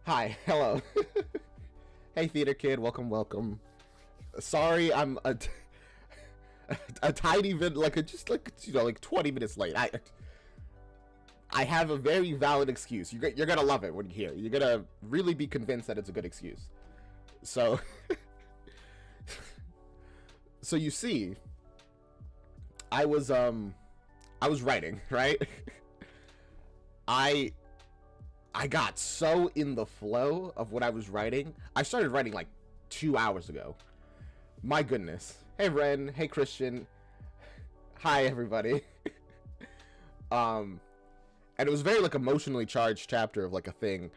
Hi, hello. Hey, theater kid, welcome, welcome. Sorry, I'm a tiny bit, just like, 20 minutes late. I have a very valid excuse. You're gonna love it when you hear it. You're gonna really be convinced that it's a good excuse. So, so you see, I was writing, right? I I got so in the flow of what I was writing. I started writing like 2 hours ago. My goodness. Hey Ren, hey Christian. Hi everybody. um and it was very like emotionally charged chapter of like a thing.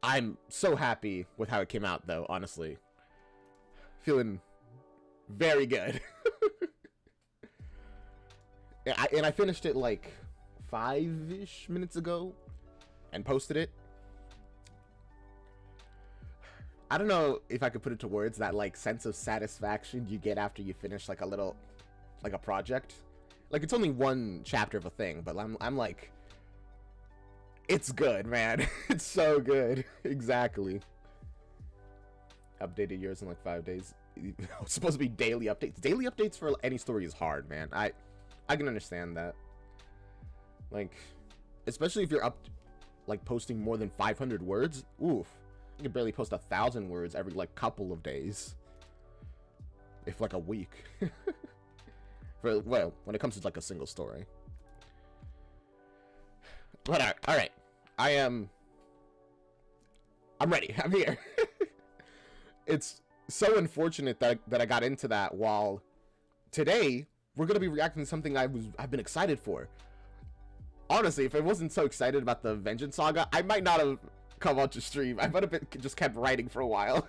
I'm so happy with how it came out though, honestly. Feeling very good. And I finished it like 5-ish minutes ago and posted it. I don't know if I could put it to words, that like sense of satisfaction you get after you finish like a project. Like it's only one chapter of a thing, but I'm like, it's good, man. It's so good. Exactly. Updated yours in like 5 days. It's supposed to be daily updates. Daily updates for any story is hard, man. I can understand that. Like, especially if you're like posting more than 500 words. Oof. You can barely post 1,000 words every like couple of days, if like a week. Well, when it comes to like a single story. But all right, I'm ready. I'm here. It's so unfortunate that I got into that while today we're gonna be reacting to something I've been excited for. Honestly, if I wasn't so excited about the Vengeance Saga, I might not have come on to stream. I might have just kept writing for a while.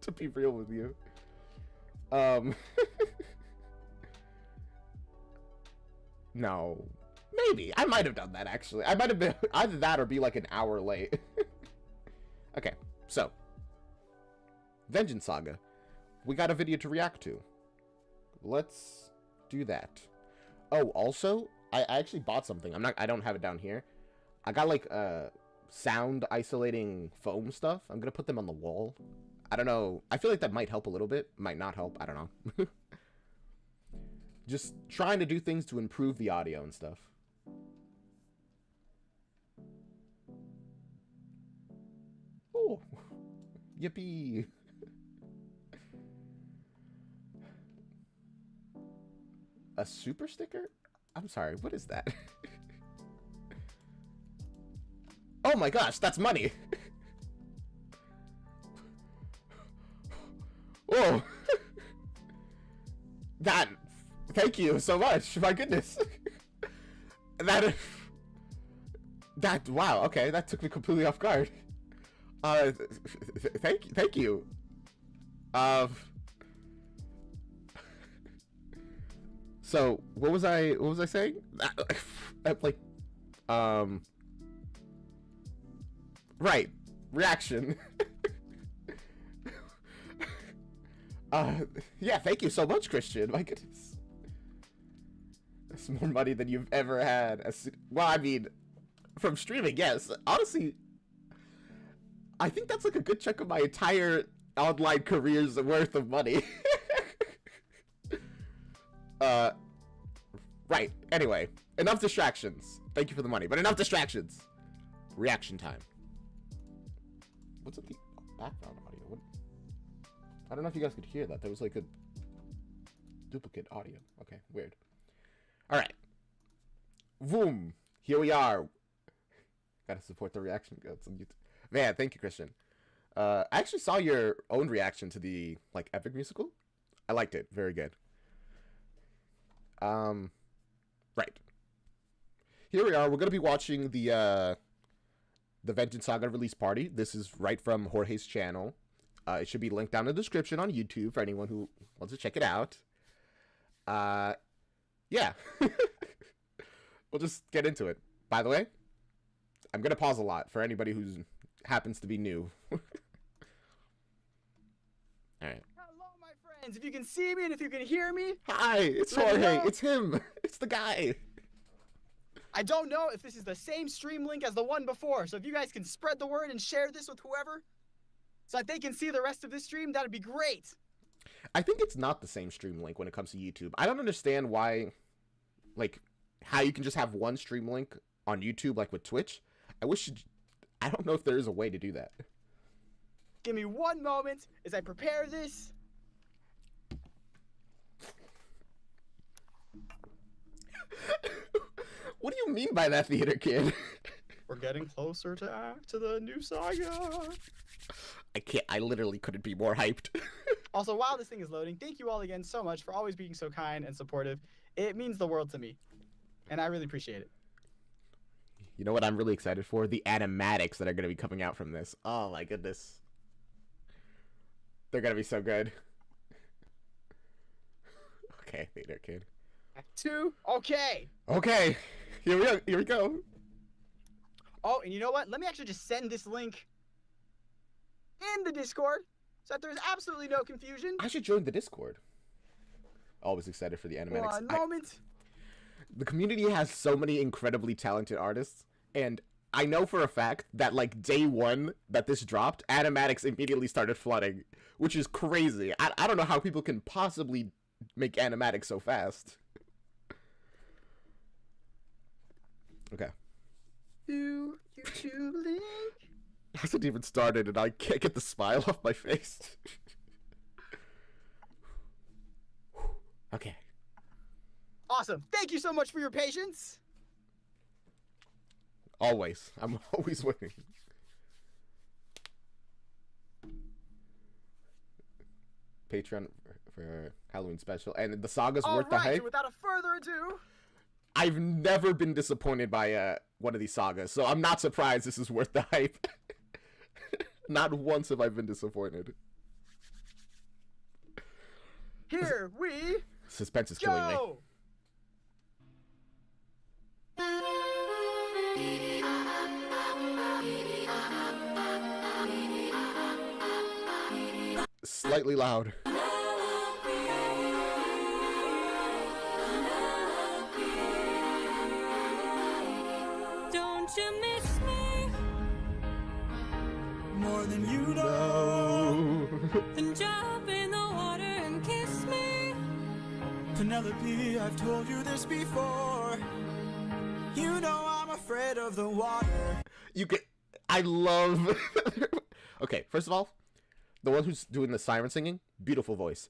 To be real with you. No. Maybe. I might have done that, actually. I might have been either that or be like an hour late. Okay, so. Vengeance Saga. We got a video to react to. Let's do that. Oh, also, I actually bought something. I don't have it down here. I got like sound isolating foam stuff. I'm gonna put them on the wall. I don't know. I feel like that might help a little bit. Might not help. I don't know. Just trying to do things to improve the audio and stuff. Oh, yippee. A super sticker? I'm sorry, what is that? Oh my gosh, that's money. Oh. That, thank you so much. My goodness. That, wow, okay, that took me completely off guard. Thank you. So what was I saying? Like, right, reaction. Yeah, thank you so much, Christian. My goodness, that's more money than you've ever had. Well, I mean, from streaming, yes. Honestly, I think that's like a good chunk of my entire online career's worth of money. Right. Anyway, enough distractions. Thank you for the money, but enough distractions. Reaction time. What's up the background audio? What? I don't know if you guys could hear that. There was like a duplicate audio. Okay, weird. All right. Boom. Here we are. Gotta support the reaction goats on YouTube. Man, thank you, Christian. I actually saw your own reaction to the like epic musical. I liked it. Very good. Right. Here we are. We're gonna be watching the Vengeance Saga release party. This is right from Jorge's channel. It should be linked down in the description on YouTube for anyone who wants to check it out. Yeah. We'll just get into it. By the way, I'm gonna pause a lot for anybody who happens to be new. All right. Hello, my friends. If you can see me and if you can hear me. Hi, it's Jorge. It's him. It's the guy. I don't know if this is the same stream link as the one before, so if you guys can spread the word and share this with whoever, so that they can see the rest of this stream, that'd be great. I think it's not the same stream link when it comes to YouTube. I don't understand why, like, how you can just have one stream link on YouTube, like with Twitch. I don't know if there is a way to do that. Give me one moment as I prepare this. What do you mean by that, Theater Kid? We're getting closer to the new saga. I literally couldn't be more hyped. Also, while this thing is loading, thank you all again so much for always being so kind and supportive. It means the world to me, and I really appreciate it. You know what I'm really excited for? The animatics that are going to be coming out from this. Oh my goodness. They're going to be so good. Okay, Theater Kid. Act 2? Okay. Okay. Here we go. Oh, and you know what? Let me actually just send this link in the Discord so that there's absolutely no confusion. I should join the Discord. Always excited for the animatics. One moment. The community has so many incredibly talented artists, and I know for a fact that, like, day one that this dropped, animatics immediately started flooding, which is crazy. I don't know how people can possibly make animatics so fast. Okay. New YouTube link. Hasn't even started, and I can't get the smile off my face. Okay. Awesome. Thank you so much for your patience. Always. I'm always waiting. Patreon for Halloween special. And the saga's worth the hype. And without a further ado, I've never been disappointed by one of these sagas, so I'm not surprised this is worth the hype. Not once have I been disappointed. Here we Suspense is killing me. Slightly loud. Don't you miss me more than you know? then jump in the water and kiss me. Penelope, I've told you this before. You know I'm afraid of the water. I love... Okay, first of all, the one who's doing the siren singing, beautiful voice.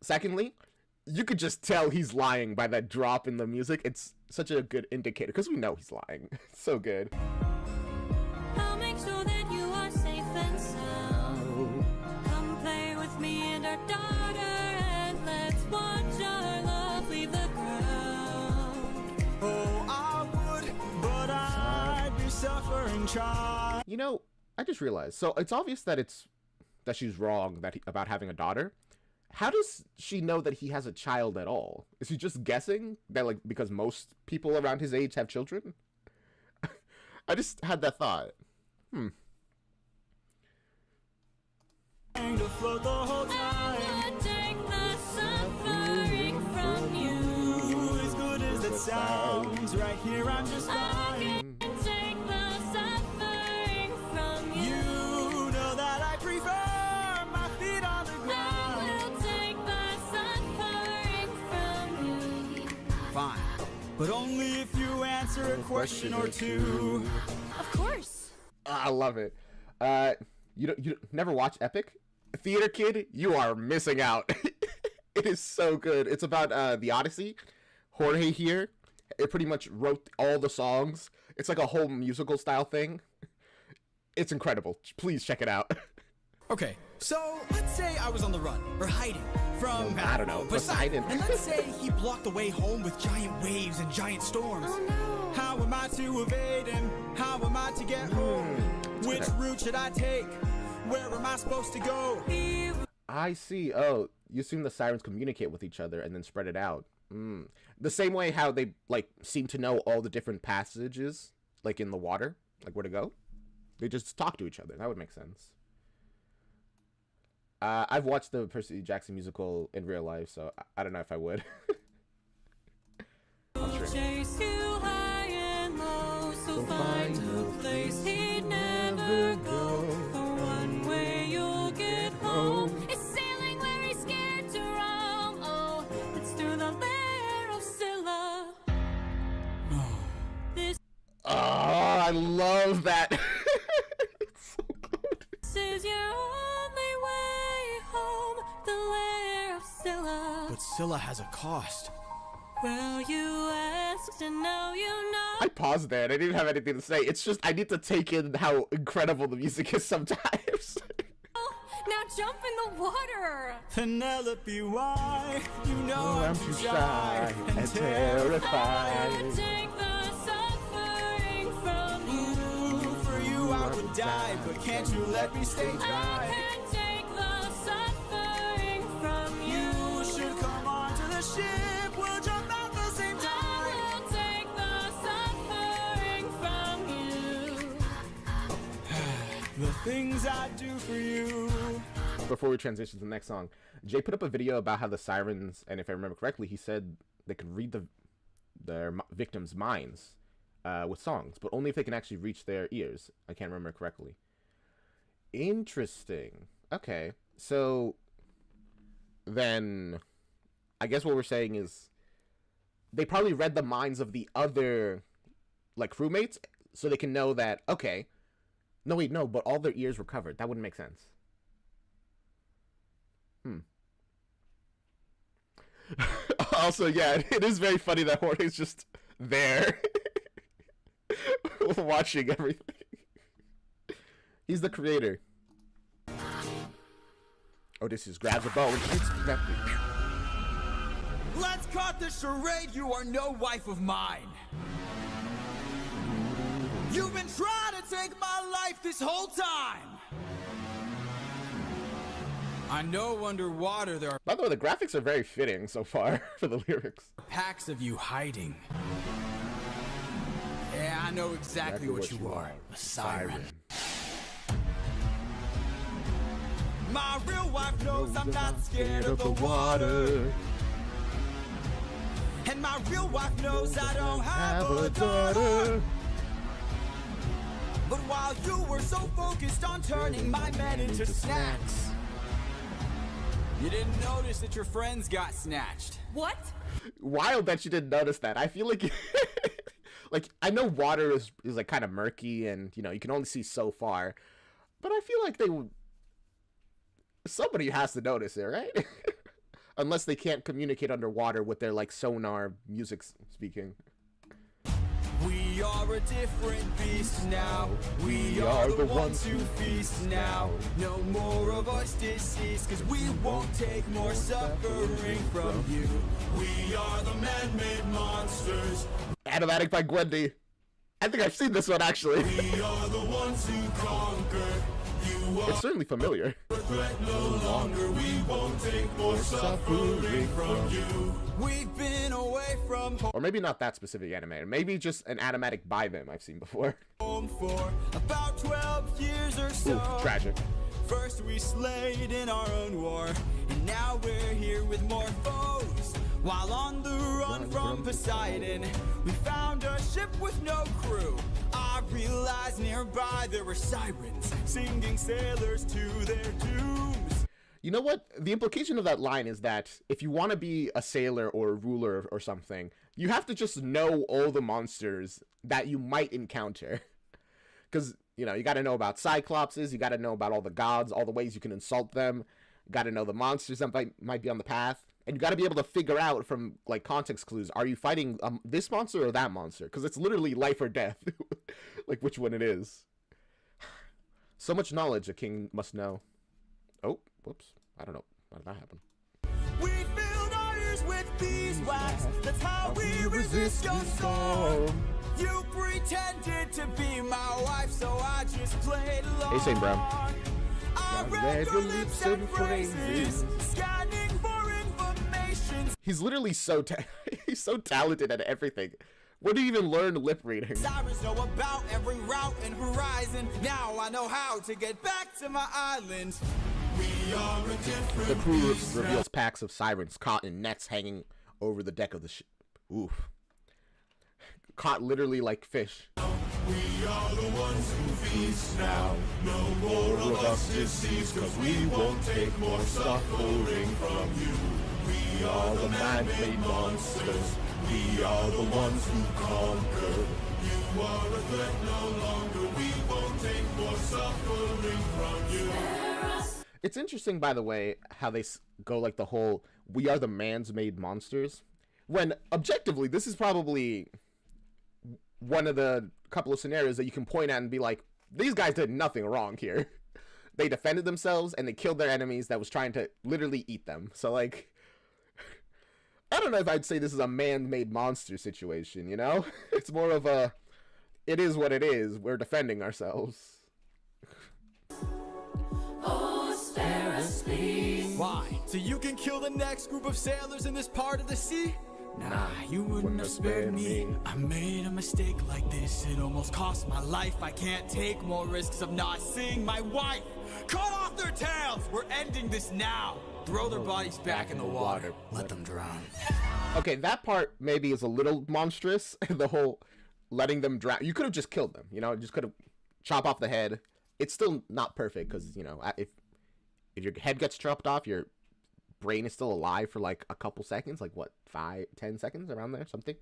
Secondly, you could just tell he's lying by that drop in the music. It's such a good indicator, because we know he's lying. It's so good. I'll make sure that you are safe and sound. Come play with me and our daughter, and let's watch our love leave the ground. Oh, I would, but I'd be suffering child. You know, I just realized. So it's obvious that she's wrong about having a daughter. How does she know that he has a child at all? Is he just guessing that, like, because most people around his age have children? I just had that thought. To float the whole time. I would take the suffering from you. As good as it sounds, right here I'm just I fine. can take the suffering from you. You know that I prefer my feet on the ground. I will take the suffering from you. Fine, but only if you answer a question or two. Of course. I love it. You never watch Epic? Theater Kid, you are missing out. It is so good. It's about the Odyssey. Jorge here, it pretty much wrote all the songs. It's like a whole musical style thing. It's incredible. Please check it out. Okay, so let's say I was on the run, or hiding, from, I don't know, Poseidon. And let's say he blocked the way home with giant waves and giant storms. Oh no. How am I to evade him? How am I to get home? Which route should I take? Where am I supposed to go? I see. Oh, you assume the sirens communicate with each other and then spread it out. The same way how they, like, seem to know all the different passages, like, in the water, like, where to go. They just talk to each other. That would make sense. I've watched the Percy Jackson musical in real life, so I don't know if I would. Chase you high and This Oh, I love that. It's so good. is your only way home, the lair of Scylla. But Scylla has a cost. Well, you asked and now you know. I paused there and I didn't have anything to say. It's just I need to take in how incredible the music is sometimes. Now jump in the water. Penelope, why? You know I'm too shy and terrified. I will take the suffering from you. Ooh, for you I would die, but can't you let me stay I dry? can take the suffering from you. You should come onto the ship, we'll jump out the same time. I will take the suffering from you. The things I do for you. Before we transition to the next song, Jay put up a video about how the sirens, and if I remember correctly, he said they could read their victims' minds with songs, but only if they can actually reach their ears. I can't remember correctly. Interesting. Okay, so then I guess what we're saying is they probably read the minds of the other like crewmates, so they can know that, okay, no wait, no, but all their ears were covered. That wouldn't make sense. Also, yeah, it is very funny that Jorge's just there watching everything. He's the creator. Odysseus grabs a bow and shoots directly. Let's cut the charade, you are no wife of mine. You've been trying to take my life this whole time. I know underwater there are By the way, the graphics are very fitting so far for the lyrics. packs of you hiding. Yeah, I know exactly what you are. A siren. My real wife knows I'm not scared of the water. And my real wife knows I don't have a daughter. But while you were so focused on turning my men into snacks, you didn't notice that your friends got snatched. What? Wild that you didn't notice that. I feel like, like I know water is like kind of murky, and you know you can only see so far, but I feel like somebody has to notice it, right? Unless they can't communicate underwater with their like sonar music speaking. We are a different beast now. We are the ones who feast now. No more of us deceased, cause we won't take more suffering from you. We are the man-made monsters. Animatic by Gwendy. I think I've seen this one actually. We are the ones who conquer. You are It's certainly familiar. a threat no longer. We won't take more suffering from you. We've been away from Or maybe not that specific animator. Maybe just an animatic by them I've seen before. home for about 12 years or so. Ooh, tragic. First we slayed in our own war, and now we're here with more foes. While on the run from Poseidon, we found a ship with no crew. I realized nearby there were sirens, singing sailors to their dooms. You know what? The implication of that line is that if you want to be a sailor or a ruler or something, you have to just know all the monsters that you might encounter. Because, you know, you got to know about Cyclopses, you got to know about all the gods, all the ways you can insult them, you got to know the monsters that might be on the path, and you got to be able to figure out from, like, context clues, are you fighting this monster or that monster? Because it's literally life or death, like, which one it is. So much knowledge a king must know. Oh, whoops. I don't know. How did that happen? We filled our ears with beeswax, that's how we resist your storm. You pretended to be my wife, so I just played along. Hey, Saint Brown. I read your lips and phrases, scanning for information. He's literally so he's so talented at everything. Where do you even learn lip reading? Sirens know about every route and horizon. Now I know how to get back to my island. We are a different The crew beast reveals packs of sirens caught in nets hanging over the deck of the ship. Oof. Caught literally like fish. We are the ones who feast now. No more of us deceased, cause we won't take more suffering from you. We are the man-made monsters. We are the ones who conquer. It's interesting, by the way, how they go like the whole "we are the man's made monsters," when objectively this is probably one of the couple of scenarios that you can point at and be like, these guys did nothing wrong here. They defended themselves and they killed their enemies that was trying to literally eat them. So like, I don't know if I'd say this is a man-made monster situation, you know? It's more of a, it is what it is. We're defending ourselves. Why? So you can kill the next group of sailors in this part of the sea? Nah, you wouldn't have spared me. I made a mistake like this, it almost cost my life. I can't take more risks of not seeing my wife. Cut off their tails! We're ending this now. Throw their bodies back in the water. Let them drown. Okay, that part maybe is a little monstrous. The whole letting them drown. You could have just killed them, you know? Just could have chop off the head. It's still not perfect because, you know, if your head gets chopped off, your brain is still alive for like a couple seconds, like what, 5-10 seconds, around there, something.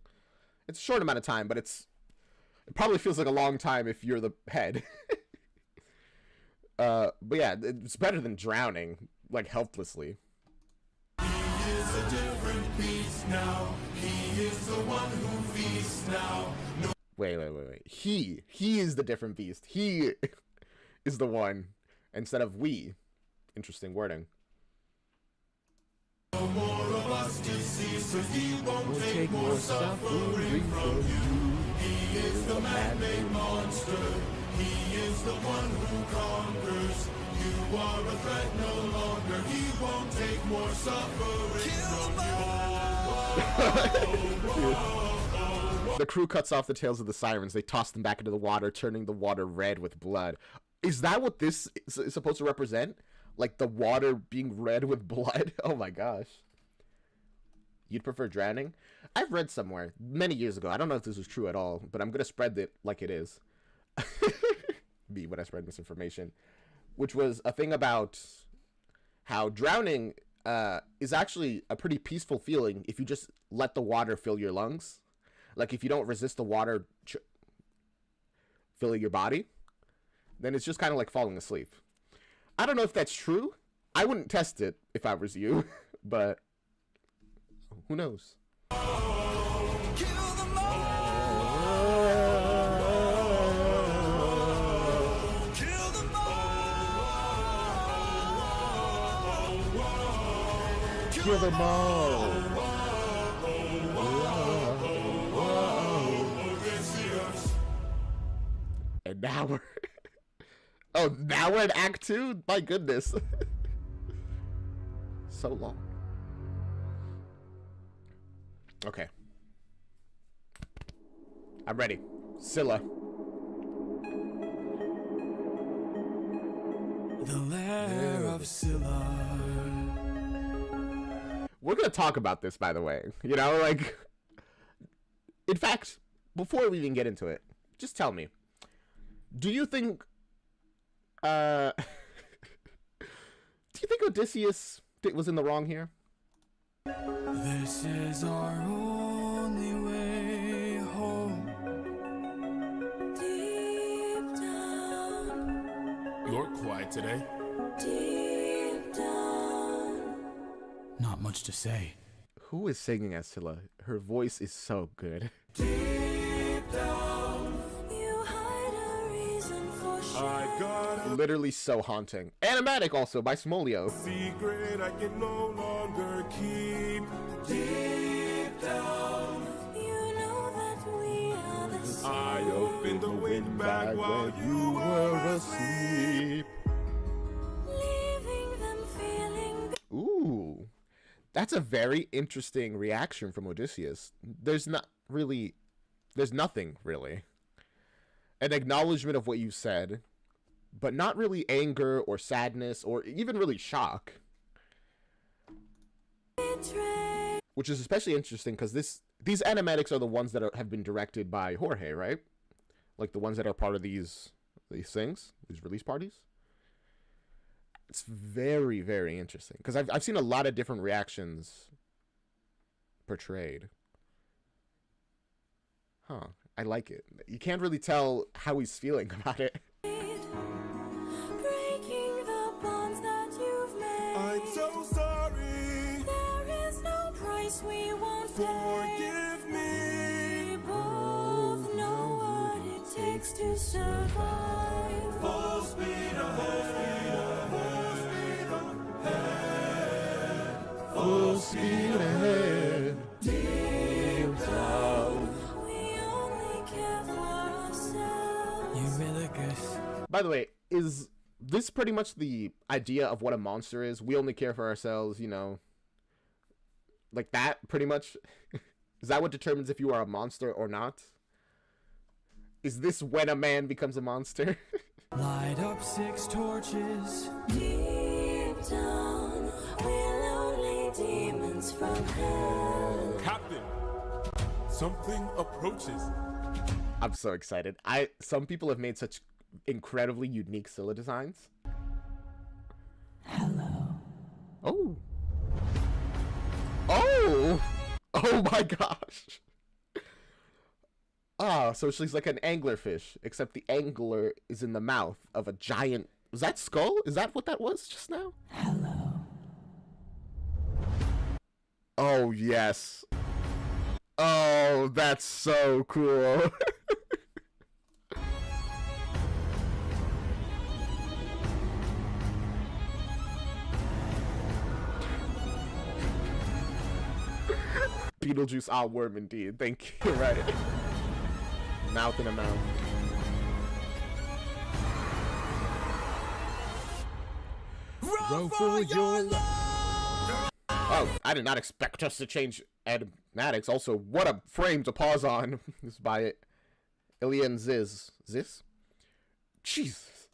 It's a short amount of time, but it probably feels like a long time if you're the head. But yeah, it's better than drowning like helplessly. He is a different beast now. He is the one who feasts now. No. Wait. He is the different beast. He is the one instead of we. Interesting wording. No more of us to see, so he won't take more suffering from you. He is the man-made monster. He is the one who conquers. You are a threat no longer. He won't take more suffering from you. The crew cuts off the tails of the sirens. They toss them back into the water, turning the water red with blood. Is that what this is supposed to represent? Like the water being red with blood? Oh my gosh. You'd prefer drowning? I've read somewhere many years ago. I don't know if this is true at all, but I'm going to spread it like it is. Me when I spread misinformation. Which was a thing about how drowning is actually a pretty peaceful feeling if you just let the water fill your lungs. Like if you don't resist the water filling your body, then it's just kind of like falling asleep. I don't know if that's true. I wouldn't test it if I was you, but who knows? Kill them all! Kill them all! Kill them all! And now we're... Oh, now we're in Act 2? My goodness. So long. Okay. I'm ready. Scylla. The lair of Scylla. We're gonna talk about this, by the way. You know, like... In fact, before we even get into it, just tell me. Do you think... do you think Odysseus was in the wrong here? This is our only way home. Deep down, You're quiet today. deep down. Not much to say. Who is singing as Scylla? Her voice is so good. Deep down, You hide a reason for I got a Literally so haunting. Animatic also by Smolio. secret I can no longer keep. Deep down, You know that we are the same. I opened the wind bag while you were asleep. Leaving them feeling Ooh. That's a very interesting reaction from Odysseus. There's nothing really. An acknowledgement of what you said, but not really anger or sadness or even really shock. betrayed. Which is especially interesting because these animatics are the ones that have been directed by Jorge, right? Like the ones that are part of these things, these release parties. It's very, very interesting because I've seen a lot of different reactions portrayed. Huh. I like it. You can't really tell how he's feeling about it. Breaking the bonds that you've made. I'm so sorry. There is no price we won't pay. Forgive me. We both know what it takes to survive. Full speed ahead. Full speed ahead. Deep down. We only care for ourselves. You really good. By the way, is this pretty much the idea of what a monster is? We only care for ourselves, you know, like that, pretty much? Is that what determines if you are a monster or not? Is this when a man becomes a monster? Light up 6 torches. Deep down, we're lonely demons from hell. Captain, something approaches. I'm so excited. Some people have made such incredibly unique Scylla designs. Hello. Oh. Oh! Oh my gosh. Ah, so she's like an anglerfish, except the angler is in the mouth of a giant... Was that skull? Is that what that was just now? Hello. Oh, yes. Oh, that's so cool. Beetlejuice, ah, worm indeed. Thank you, right. Mouth in a mouth. Row for your life. Oh, I did not expect us to change animatics. Also, what a frame to pause on. This is by Ilian Ziz. Ziz? Jesus.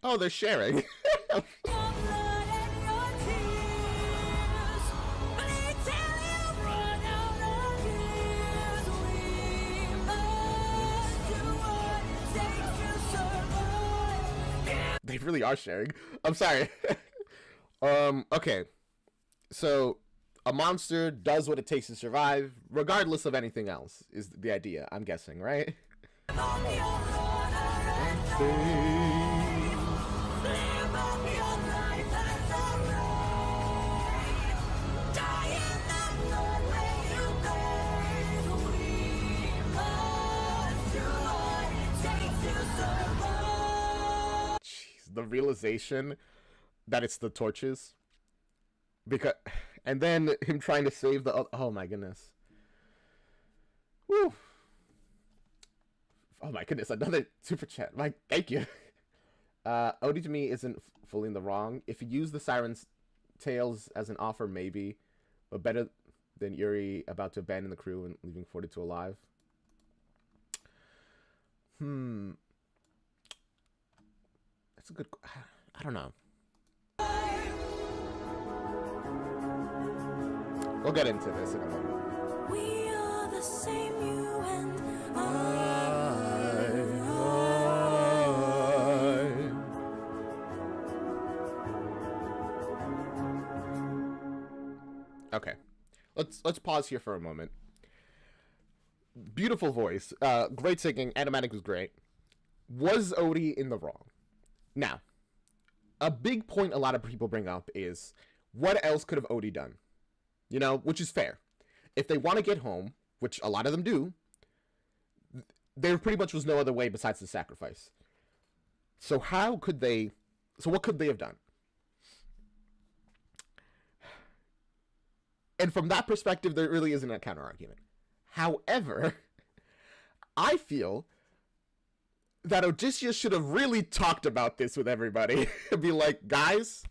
Oh, they're sharing. They really are sharing. I'm sorry. Okay. So, a monster does what it takes to survive, regardless of anything else, is the idea, I'm guessing, right? The realization that it's the torches, because, and then him trying to save the, oh my goodness. Woo. Oh my goodness, another super chat. Like, thank you. Odie to me isn't fully in the wrong. If you use the Siren's Tales as an offer, maybe, but better than Yuri about to abandon the crew and leaving 42 alive. That's a good... I don't know. We'll get into this in a moment. We are the same, you and Okay. Let's pause here for a moment. Beautiful voice. Great singing. Animatic was great. Was Odie in the wrong? Now, a big point a lot of people bring up is, what else could have Odie done? You know, which is fair. If they want to get home, which a lot of them do, there pretty much was no other way besides the sacrifice. So what could they have done? And from that perspective, there really isn't a counter-argument. However, I feel that Odysseus should have really talked about this with everybody. Be like, guys,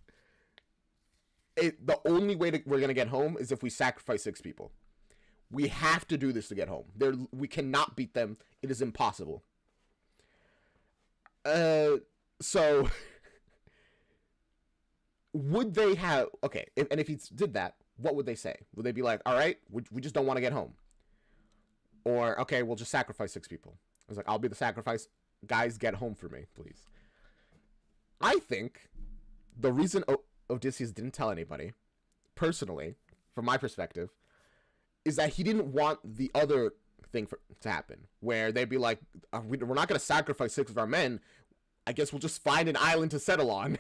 the only way we're going to get home is if we sacrifice 6 people. We have to do this to get home. We cannot beat them. It is impossible. So, would they have... Okay, if he did that, what would they say? Would they be like, all right, we just don't want to get home? Or, okay, we'll just sacrifice 6 people. I was like, I'll be the sacrifice. Guys, get home for me, please. I think the reason Odysseus didn't tell anybody, personally, from my perspective, is that he didn't want the other thing to happen, where they'd be like, we're not going to sacrifice 6 of our men. I guess we'll just find an island to settle on.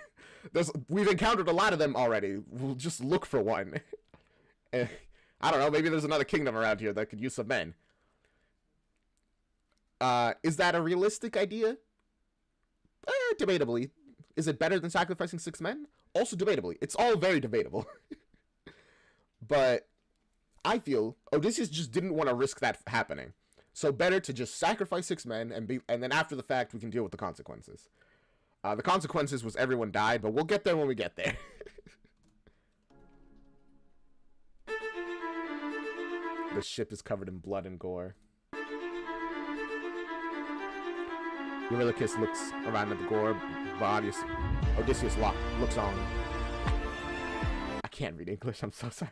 We've encountered a lot of them already. We'll just look for one. I don't know, maybe there's another kingdom around here that could use some men. Is that a realistic idea? Debatably. Is it better than sacrificing 6 men? Also debatably. It's all very debatable. But I feel Odysseus just didn't want to risk that happening. So better to just sacrifice 6 men and then after the fact we can deal with the consequences. The consequences was everyone died, but we'll get there when we get there. The ship is covered in blood and gore. Eurylochus looks around at the gore, but Odysseus looks on. I can't read English, I'm so sorry.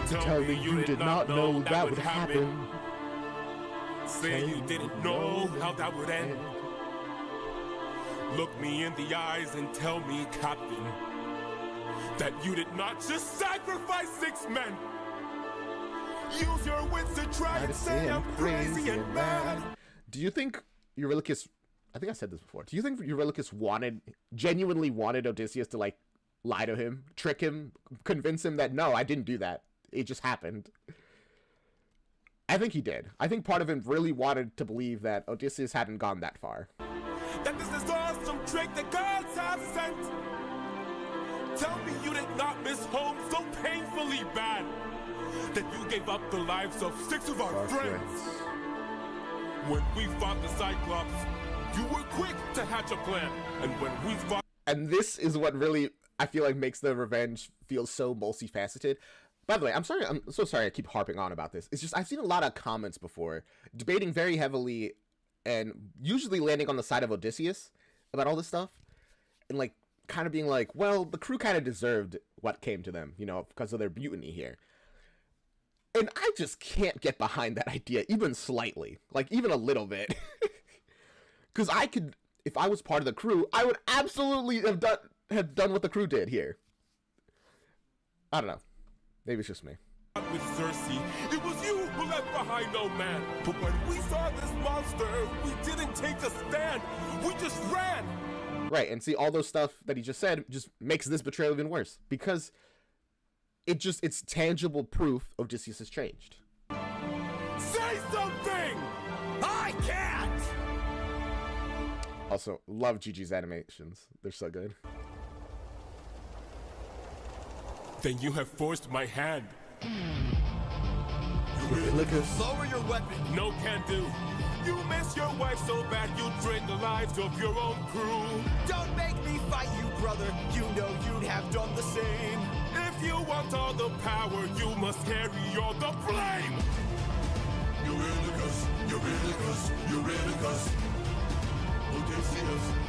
Tell me you did not know that would happen. Say you didn't know how that would end. Look me in the eyes and tell me, Captain, that you did not just sacrifice 6 men. Use your wits to try and say I'm crazy and mad. Do you think Eurylochus, I think I said this before, do you think Eurylochus genuinely wanted Odysseus to like lie to him, trick him, convince him that no, I didn't do that, it just happened? I think he did. I think part of him really wanted to believe that Odysseus hadn't gone that far. That this is all some trick the gods have sent. Tell me you did not miss home so painfully bad that you gave up the lives of 6 of our friends. When we fought the Cyclops, you were quick to hatch a plan. And when we fought... And this is what really, I feel like, makes the revenge feel so multifaceted. By the way, I'm so sorry I keep harping on about this. It's just, I've seen a lot of comments before, debating very heavily, and usually landing on the side of Odysseus about all this stuff. And, like, kind of being like, well, the crew kind of deserved what came to them, you know, because of their mutiny here. And I just can't get behind that idea, even slightly. Like, even a little bit. Because I could, if I was part of the crew, I would absolutely have done what the crew did here. I don't know. Maybe it's just me. With Circe, it was you who left behind no man. But when we saw this monster, we didn't take a stand. We just ran. Right, and see, all those stuff that he just said just makes this betrayal even worse. Because it's tangible proof Odysseus has changed. Say something! I can't! Also, love Gigi's animations. They're so good. Then you have forced my hand. Lower your weapon. No can do. You miss your wife so bad you drain the lives of your own crew. Don't make me fight you, brother. You know you'd have done the same. If you want all the power, you must carry all the blame. Eurylochus, Eurylochus, Eurylochus.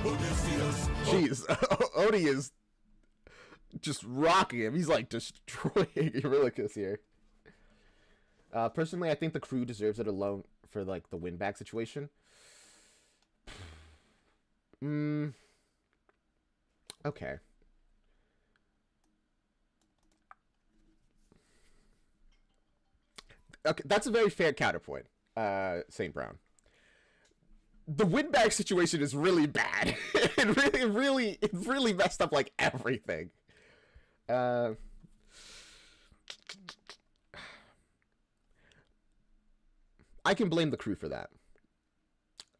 Odysseus. Jeez, Odie is just rocking him. He's like destroying Eurylochus here. Personally, I think the crew deserves it alone for like the win back situation. Okay. Okay, that's a very fair counterpoint, St. Brown. The win back situation is really bad. it really messed up like everything. I can blame the crew for that.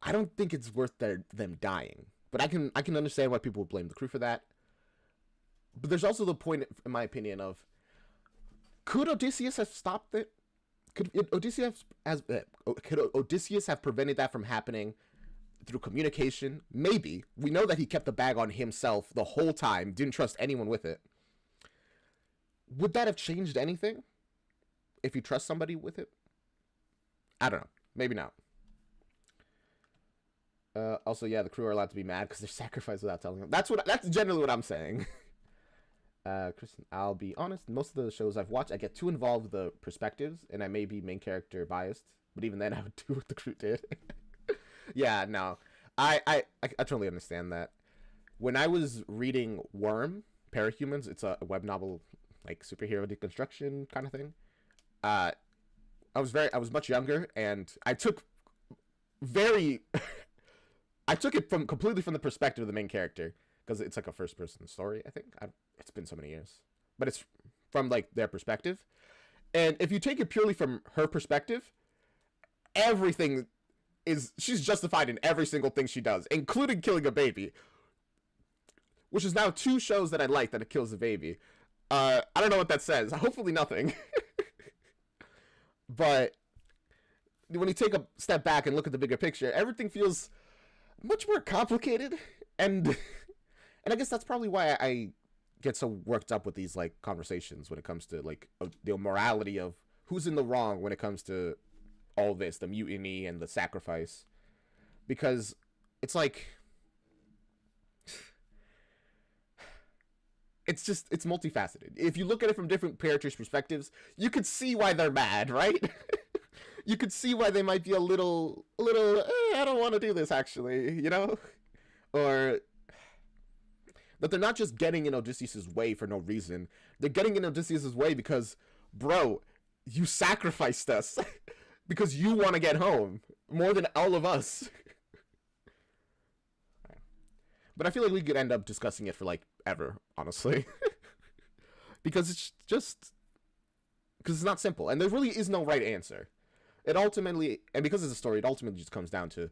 I don't think it's worth them dying, but I can understand why people would blame the crew for that. But there's also the point, in my opinion, of could Odysseus have stopped it? Could Odysseus have prevented that from happening through communication? Maybe. We know that he kept the bag on himself the whole time, didn't trust anyone with it. Would that have changed anything if you trust somebody with it? I don't know. Maybe not. Also, yeah, the crew are allowed to be mad because they're sacrificed without telling them. That's generally what I'm saying. Kristen, I'll be honest. Most of the shows I've watched, I get too involved with the perspectives, and I may be main character biased. But even then, I would do what the crew did. Yeah, no, I totally understand that. when I was reading Worm, Parahumans, it's a web novel, like superhero deconstruction kind of thing. I was much younger, and I took it from completely from the perspective of the main character, because it's like a first person story, I think. It's been so many years, but it's from like their perspective. And if you take it purely from her perspective, she's justified in every single thing she does, including killing a baby, which is now 2 shows that I like that it kills a baby. I don't know what that says. Hopefully nothing. But when you take a step back and look at the bigger picture, everything feels much more complicated. And I guess that's probably why I get so worked up with these like conversations when it comes to like the morality of who's in the wrong when it comes to all this, the mutiny and the sacrifice. Because it's like, it's multifaceted. If you look at it from different characters' perspectives, you could see why they're mad, right? You could see why they might be a little, I don't want to do this actually, you know? Or that they're not just getting in Odysseus' way for no reason. They're getting in Odysseus' way because, bro, you sacrificed us because you want to get home more than all of us. But I feel like we could end up discussing it for like ever, honestly. Because it's not simple, and there really is no right answer. It ultimately, and because it's a story, it ultimately just comes down to,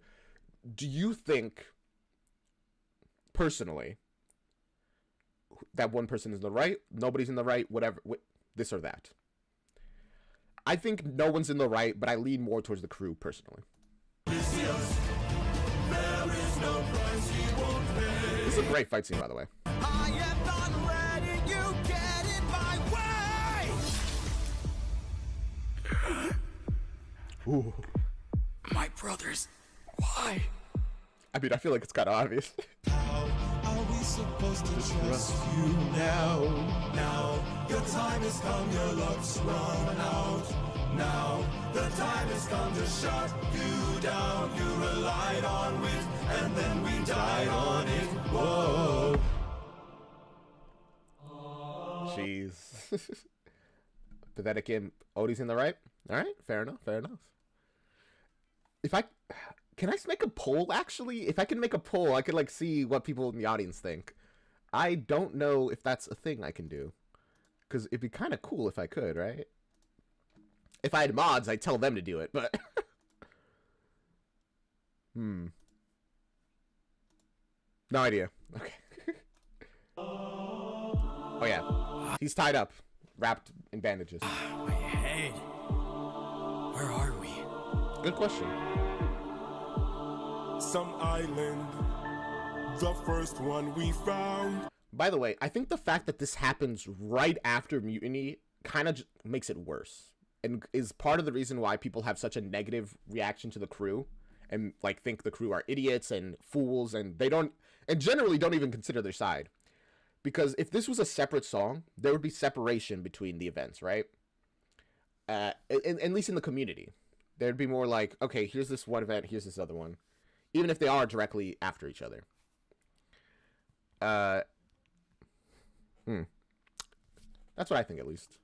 do you think personally that one person is in the right, nobody's in the right, whatever, this or that? I think no one's in the right, but I lean more towards the crew personally. This is a great fight scene, by the way. I am not letting you get in my way! Ooh. My brothers, why? I mean, I feel like it's kind of obvious. How are we supposed to trust you now? Now, your time has come, your luck's run out. Now, the time has come to shut you down. You relied on wit, and then we died on it. Whoa. Jeez. Pathetic imp. Odie's in the right? Alright, fair enough. Can I make a poll, actually? If I can make a poll, I could, like, see what people in the audience think. I don't know if that's a thing I can do. Because it'd be kind of cool if I could, right? If I had mods, I'd tell them to do it, but... No idea. Okay. Oh, yeah. He's tied up, wrapped in bandages. My head. Where are we? Good question. Some island, the first one we found. By the way, I think the fact that this happens right after Mutiny kind of makes it worse, and is part of the reason why people have such a negative reaction to the crew, and like think the crew are idiots and fools, and they don't, and generally don't even consider their side. Because if this was a separate song, there would be separation between the events, right? At least in the community, there'd be more like, okay, here's this one event, here's this other one, even if they are directly after each other. That's what I think, at least.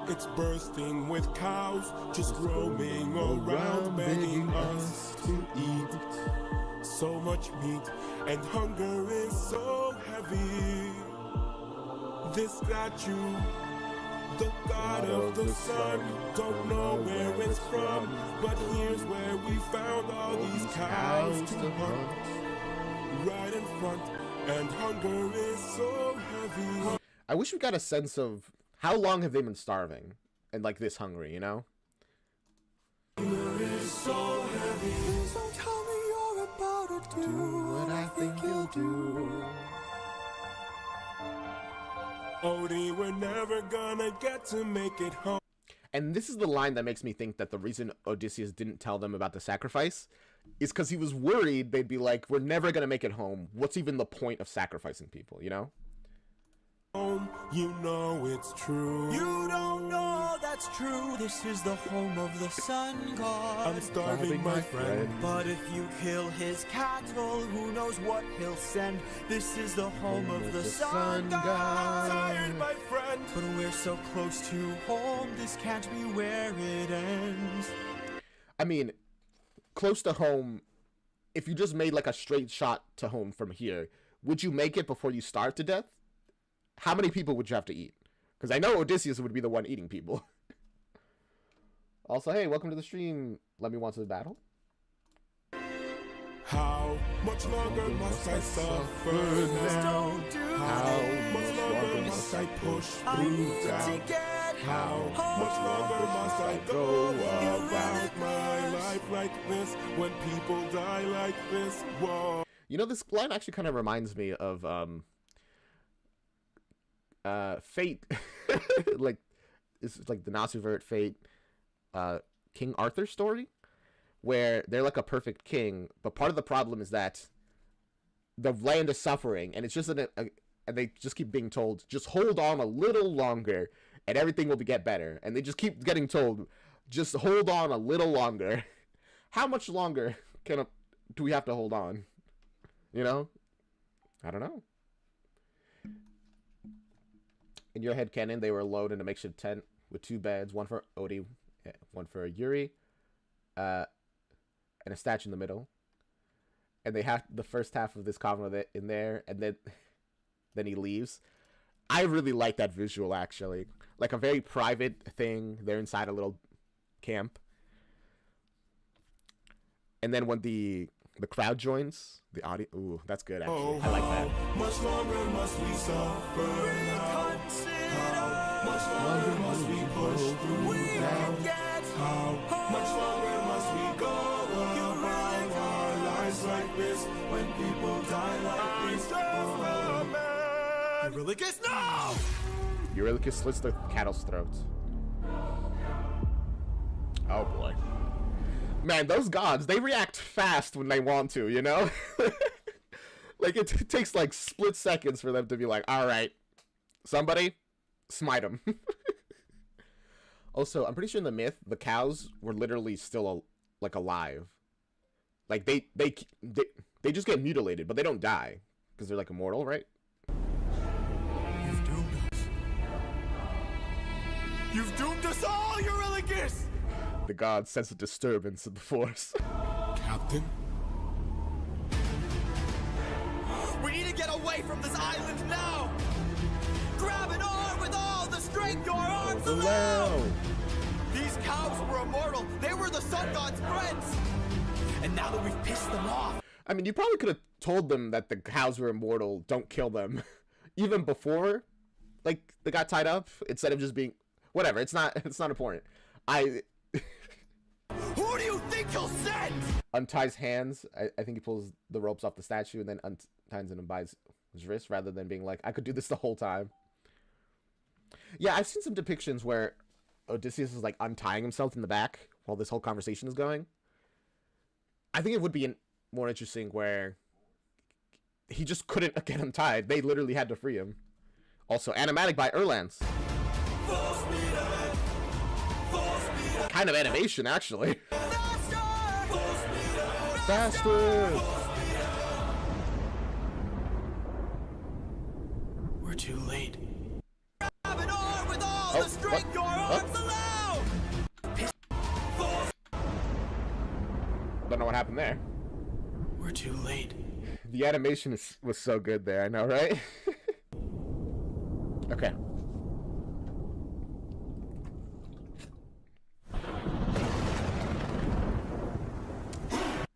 It's bursting with cows, just roaming around, begging us to eat. So much meat, and hunger is so heavy. This statue, the god of the sun, don't know where it's from, but here's where we found all these cows to hunt. Right in front, and hunger is so heavy. I wish we got a sense of how long have they been starving and like this hungry, you know? Hunger is so heavy. Please don't tell me you're about to do what I think you'll do. Odie, we're never gonna get to make it home. And this is the line that makes me think that the reason Odysseus didn't tell them about the sacrifice is because he was worried they'd be like, we're never gonna make it home. What's even the point of sacrificing people, you know? You know it's true. You don't know that it's true, this is the home of the sun god. I'm starving, my friend. But if you kill his cattle, who knows what he'll send. This is the home of the sun god. Tired, my friend. But we're so close to home, this can't be where it ends. I mean, close to home, if you just made like a straight shot to home from here, would you make it before you starve to death? How many people would you have to eat? Because I know Odysseus would be the one eating people. Also, hey, welcome to the stream. Let me want to battle. How much longer must I suffer now? How much longer must I push through doubt? How much longer must I go about my life like this when people die like this? Whoa. You know, this line actually kind of reminds me of Fate. Like, it's like the Nasuvert Fate King Arthur story, where they're like a perfect king, but part of the problem is that the land is suffering, and it's just and they just keep being told, just hold on a little longer and everything will get better, and they just keep getting told, just hold on a little longer. How much longer do we have to hold on? You know, I don't know. In your headcanon, they were alone in a makeshift tent with 2 beds, one for Odie, one for Yuri, and a statue in the middle. And they have the first half of this convo in there, and then he leaves. I really like that visual, actually. Like a very private thing. They're inside a little camp. And then when the crowd joins, the audience... Ooh, that's good, actually. I like that. Much longer must we suffer now? How much longer must we push through doubt? How much longer must we go about our lives like this when people die like this? Eurylochus, no! Eurylochus slits the cattle's throat. Oh boy. Man, those gods, they react fast when they want to, you know? Like, it takes like split seconds for them to be like, alright, somebody, smite them. Also, I'm pretty sure in the myth, the cows were literally still like alive. Like, they just get mutilated, but they don't die. Because they're like immortal, right? You've doomed us. You've doomed us all, Eurylochus! The gods sense a disturbance in the force. Captain? We need to get away from this island now! Grab an arm with all the strength your arms allow! These cows were immortal. They were the sun god's friends. And now that we've pissed them off... I mean, you probably could have told them that the cows were immortal, don't kill them. Even before, like, they got tied up, instead of just being... Whatever, it's not important. Who do you think he'll send? Unties hands. I think he pulls the ropes off the statue and then unties it and binds his wrist, rather than being like, I could do this the whole time. Yeah, I've seen some depictions where Odysseus is like untying himself in the back while this whole conversation is going. I think it would be more interesting where he just couldn't get untied. They literally had to free him. Also, animatic by Erlans. Kind of animation, actually. Faster! We're too late. Oh, Strength your arms allow! Don't know what happened there. We're too late. The animation was so good there, I know, right? Okay.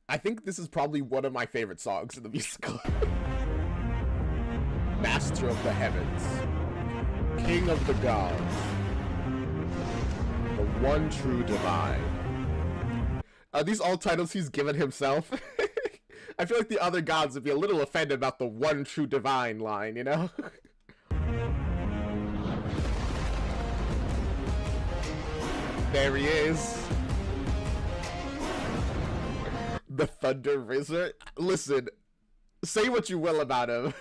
I think this is probably one of my favorite songs in the musical. Master of the heavens, King of the gods, the one true divine. Are these all titles he's given himself? I feel like the other gods would be a little offended about the one true divine line, you know? There he is. The Thunder Raiser. Listen, say what you will about him.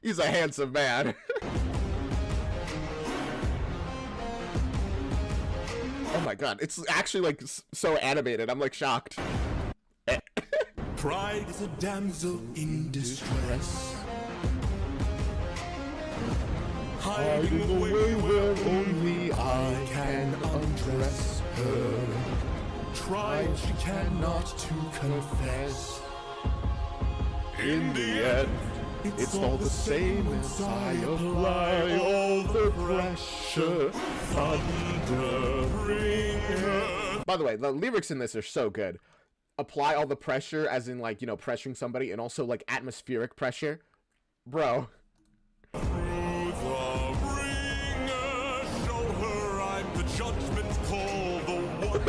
He's a handsome man. Oh my god, it's actually like so animated. I'm like shocked. Pride is a damsel in distress, hiding away where only I can undress her. Try she cannot to confess. In the end, it's all the same as I apply all the pressure. Thunder, bring her. By the way, the lyrics in this are so good. Apply all the pressure, as in like, you know, pressuring somebody, and also like atmospheric pressure. Bro. Through the ringer, show her I'm the judgment call, the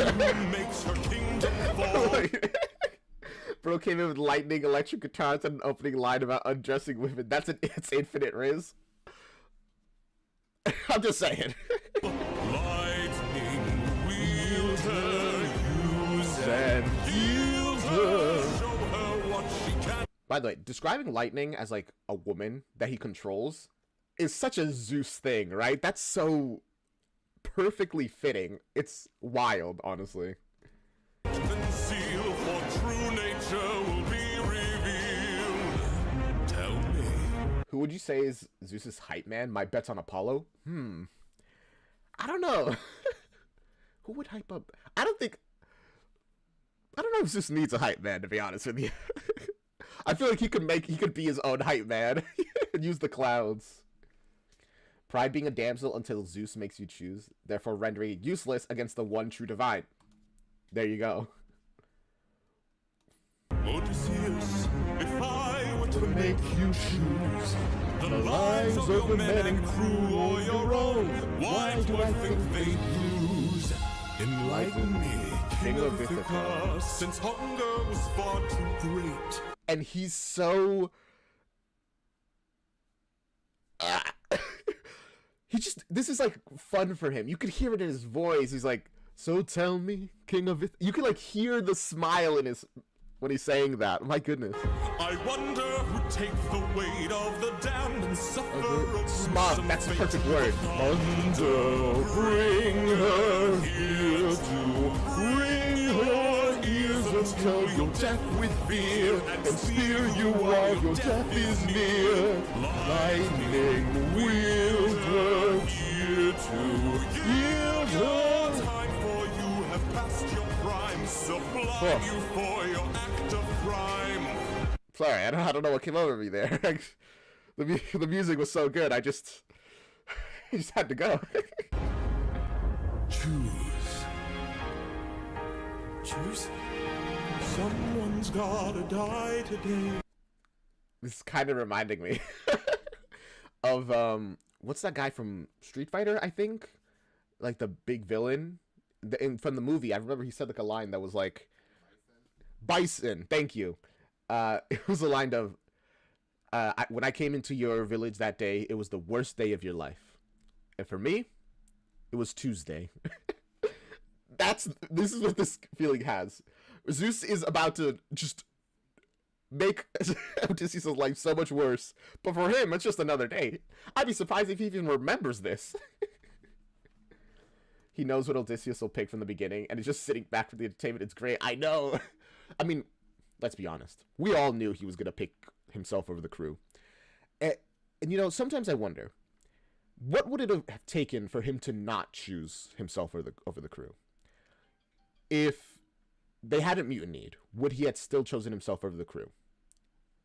one who makes her kingdom fall. Bro came in with lightning, electric guitars, and an opening line about undressing women. It's infinite Riz. I'm just saying. Lightning, wield her, use And yield her, show her what she can. by the way, describing lightning as like a woman that he controls is such a Zeus thing, right? That's so perfectly fitting. It's wild, honestly. Conceal, for true nature will be revealed. Tell me. Who would you say is Zeus's hype man? My bet's on Apollo? I don't know. Who would hype up? I don't know if Zeus needs a hype man, to be honest with you. I feel like he could be his own hype man and use the clouds. Pride being a damsel until Zeus makes you choose, therefore rendering it useless against the one true divine. There you go. Odysseus, if I were to make you choose the lives of your men and crew or your own, why do I think they'd lose? Enlighten me, King of Ithaca, since hunger was far too great. And he's so... This is like fun for him. You could hear it in his voice. He's like, so tell me, King of Ithaca. You can like hear the smile in his... when he's saying that. My goodness. I wonder who takes the weight of the damned and suffer Smog, that's the perfect word. Thunder, bring her here to bring her ears until your death with fear and spear you while your death is near. Lightning, wield her here to yield her. Time for you have passed your prime, sublime you for your act of crime. Sorry, I don't know what came over me there. The music was so good, I just had to go. Choose. Someone's gotta die today. This is kind of reminding me of what's that guy from Street Fighter? I think, like the big villain from the movie. I remember he said like a line that was like, "Bison." Thank you. It was a line of, when I came into your village that day, it was the worst day of your life. And for me, it was Tuesday. This is what this feeling has. Zeus is about to just make Odysseus' life so much worse. But for him, it's just another day. I'd be surprised if he even remembers this. He knows what Odysseus will pick from the beginning, and he's just sitting back for the entertainment. It's great. I know. I mean, let's be honest. We all knew he was going to pick himself over the crew. And, you know, sometimes I wonder, what would it have taken for him to not choose himself over the crew? If they hadn't mutinied, would he have still chosen himself over the crew?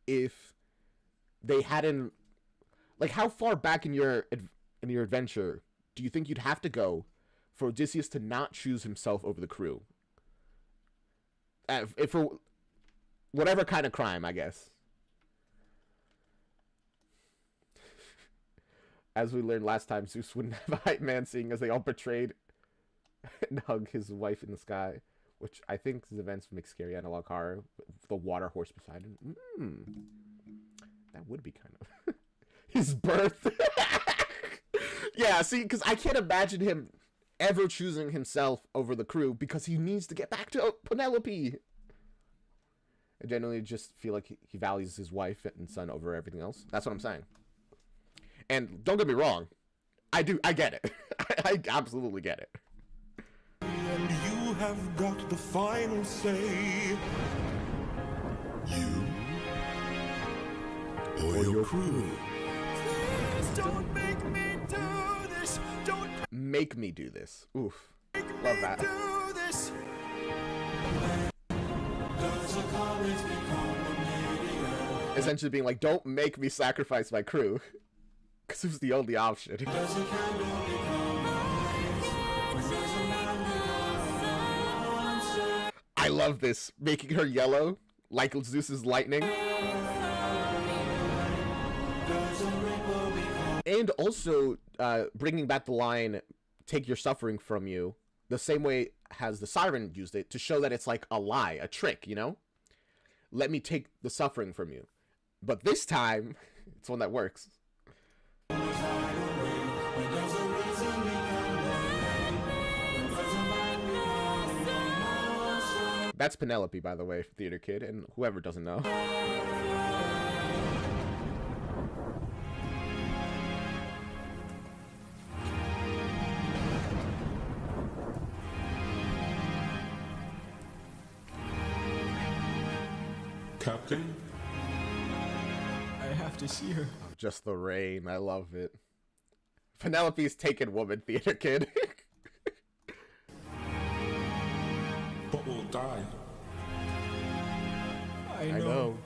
If they hadn't... Like, how far back in your adventure do you think you'd have to go for Odysseus to not choose himself over the crew? If for whatever kind of crime, I guess. As we learned last time, Zeus wouldn't have a hype man, seeing as they all betrayed and hug his wife in the sky, which I think is events make scary analog horror. The water horse beside him. That would be kind of his birth. Yeah, see, because I can't imagine him ever choosing himself over the crew because he needs to get back to Penelope. I genuinely just feel like he values his wife and son over everything else. That's what I'm saying. And don't get me wrong, I get it. I absolutely get it. have got the final say. You or your crew. Please don't make me do this. Don't Make me do this. Oof. make Love me that. do this. Does a courage become a meteor? Essentially being like, don't make me sacrifice my crew. Because it was the only option. Does a candle become a flame? When does a man become a monster? I love this. Making her yellow, like Zeus's lightning. Does a ripple become And also bringing back the line, take your suffering from you, the same way as the siren used it, to show that it's like a lie, a trick, you know? Let me take the suffering from you. But this time, it's one that works. when does a reason become vain? When does a man become a monster? That's Penelope, by the way, theater kid, and whoever doesn't know. Captain? I have to see her. Just the rain, I love it. Penelope's taken woman, theater kid. But we'll die. I I know. know.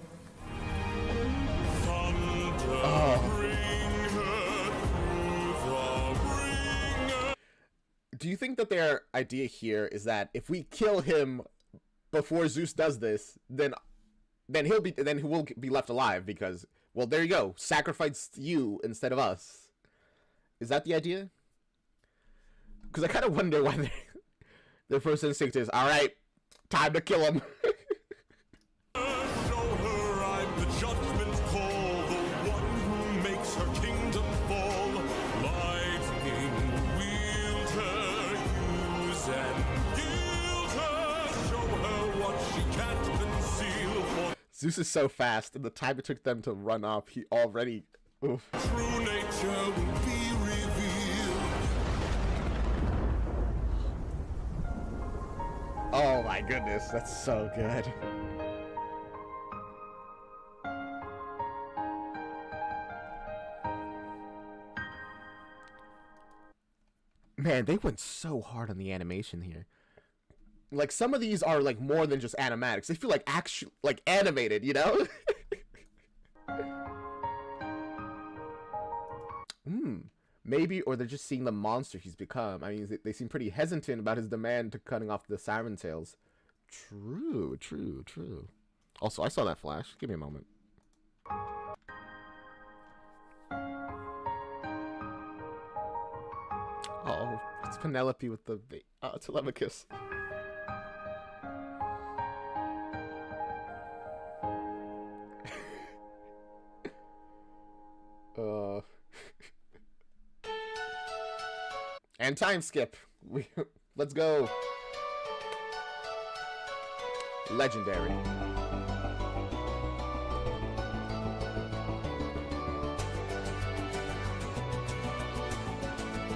Do you think that their idea here is that if we kill him before Zeus does this, then he will be left alive because, well, there you go, sacrifice you instead of us. Is that the idea? Because I kind of wonder why their first instinct is, all right, time to kill him. Show her I'm the judgment call, the one who makes her kingdom fall. Lightning wielder, use and yield her. Show her what she can't conceal. For Zeus is so fast, and the time it took them to run off, he already... Oof. true nature will be revealed. Oh my goodness, that's so good. Man, they went so hard on the animation here. Like, some of these are like more than just animatics. They feel like actual, like animated, you know? Maybe, or they're just seeing the monster he's become. I mean, they seem pretty hesitant about his demand to cutting off the siren tails. True. Also, I saw that flash. Give me a moment. Oh, it's Penelope with the Telemachus. And time skip. Let's go. Legendary.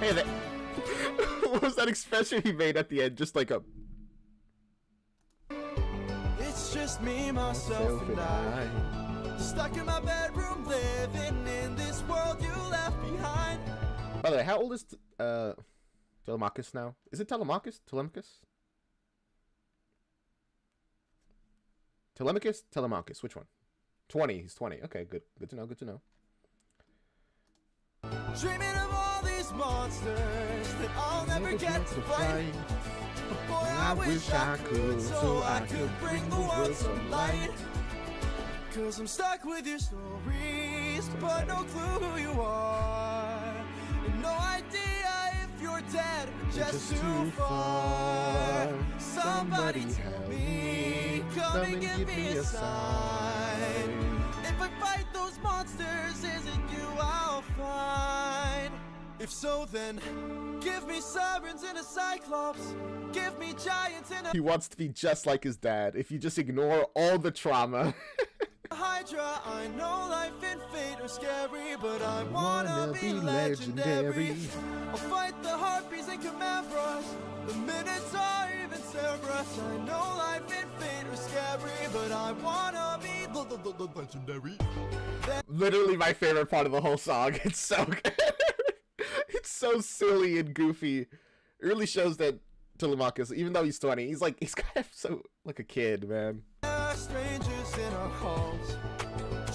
Hey, that. What was that expression he made at the end? Just like a. It's just me, myself, and I. Stuck in my bedroom, living in this world you left behind. By the way, how old is Telemachus now? Is it Telemachus? Telemachus? Telemachus? Telemachus. Which one? 20. He's 20. Okay, good. Good to know. Good to know. Dreaming of all these monsters that I'll never get to fight. But boy, I wish I could, so I could bring the world some light. Cause I'm stuck with your stories, but no clue who you are. And no idea if you're dead or just too far. Somebody tell me, come and give me a sign. If I fight those monsters, is it you I'll find? If so, then give me sirens and a cyclops. Give me giants and a He wants to be just like his dad. If you just ignore all the trauma. Hydra. I know life and fate are scary, but I wanna be legendary. I'll fight the harpies and command rush. The Minotaur, even Cerberus. I know life and fate are scary, but I wanna be the legendary. Literally my favorite part of the whole song. It's so good. It's so silly and goofy. It really shows that Telemachus, even though he's 20, he's kind of so like a kid, man. Strangers in our halls,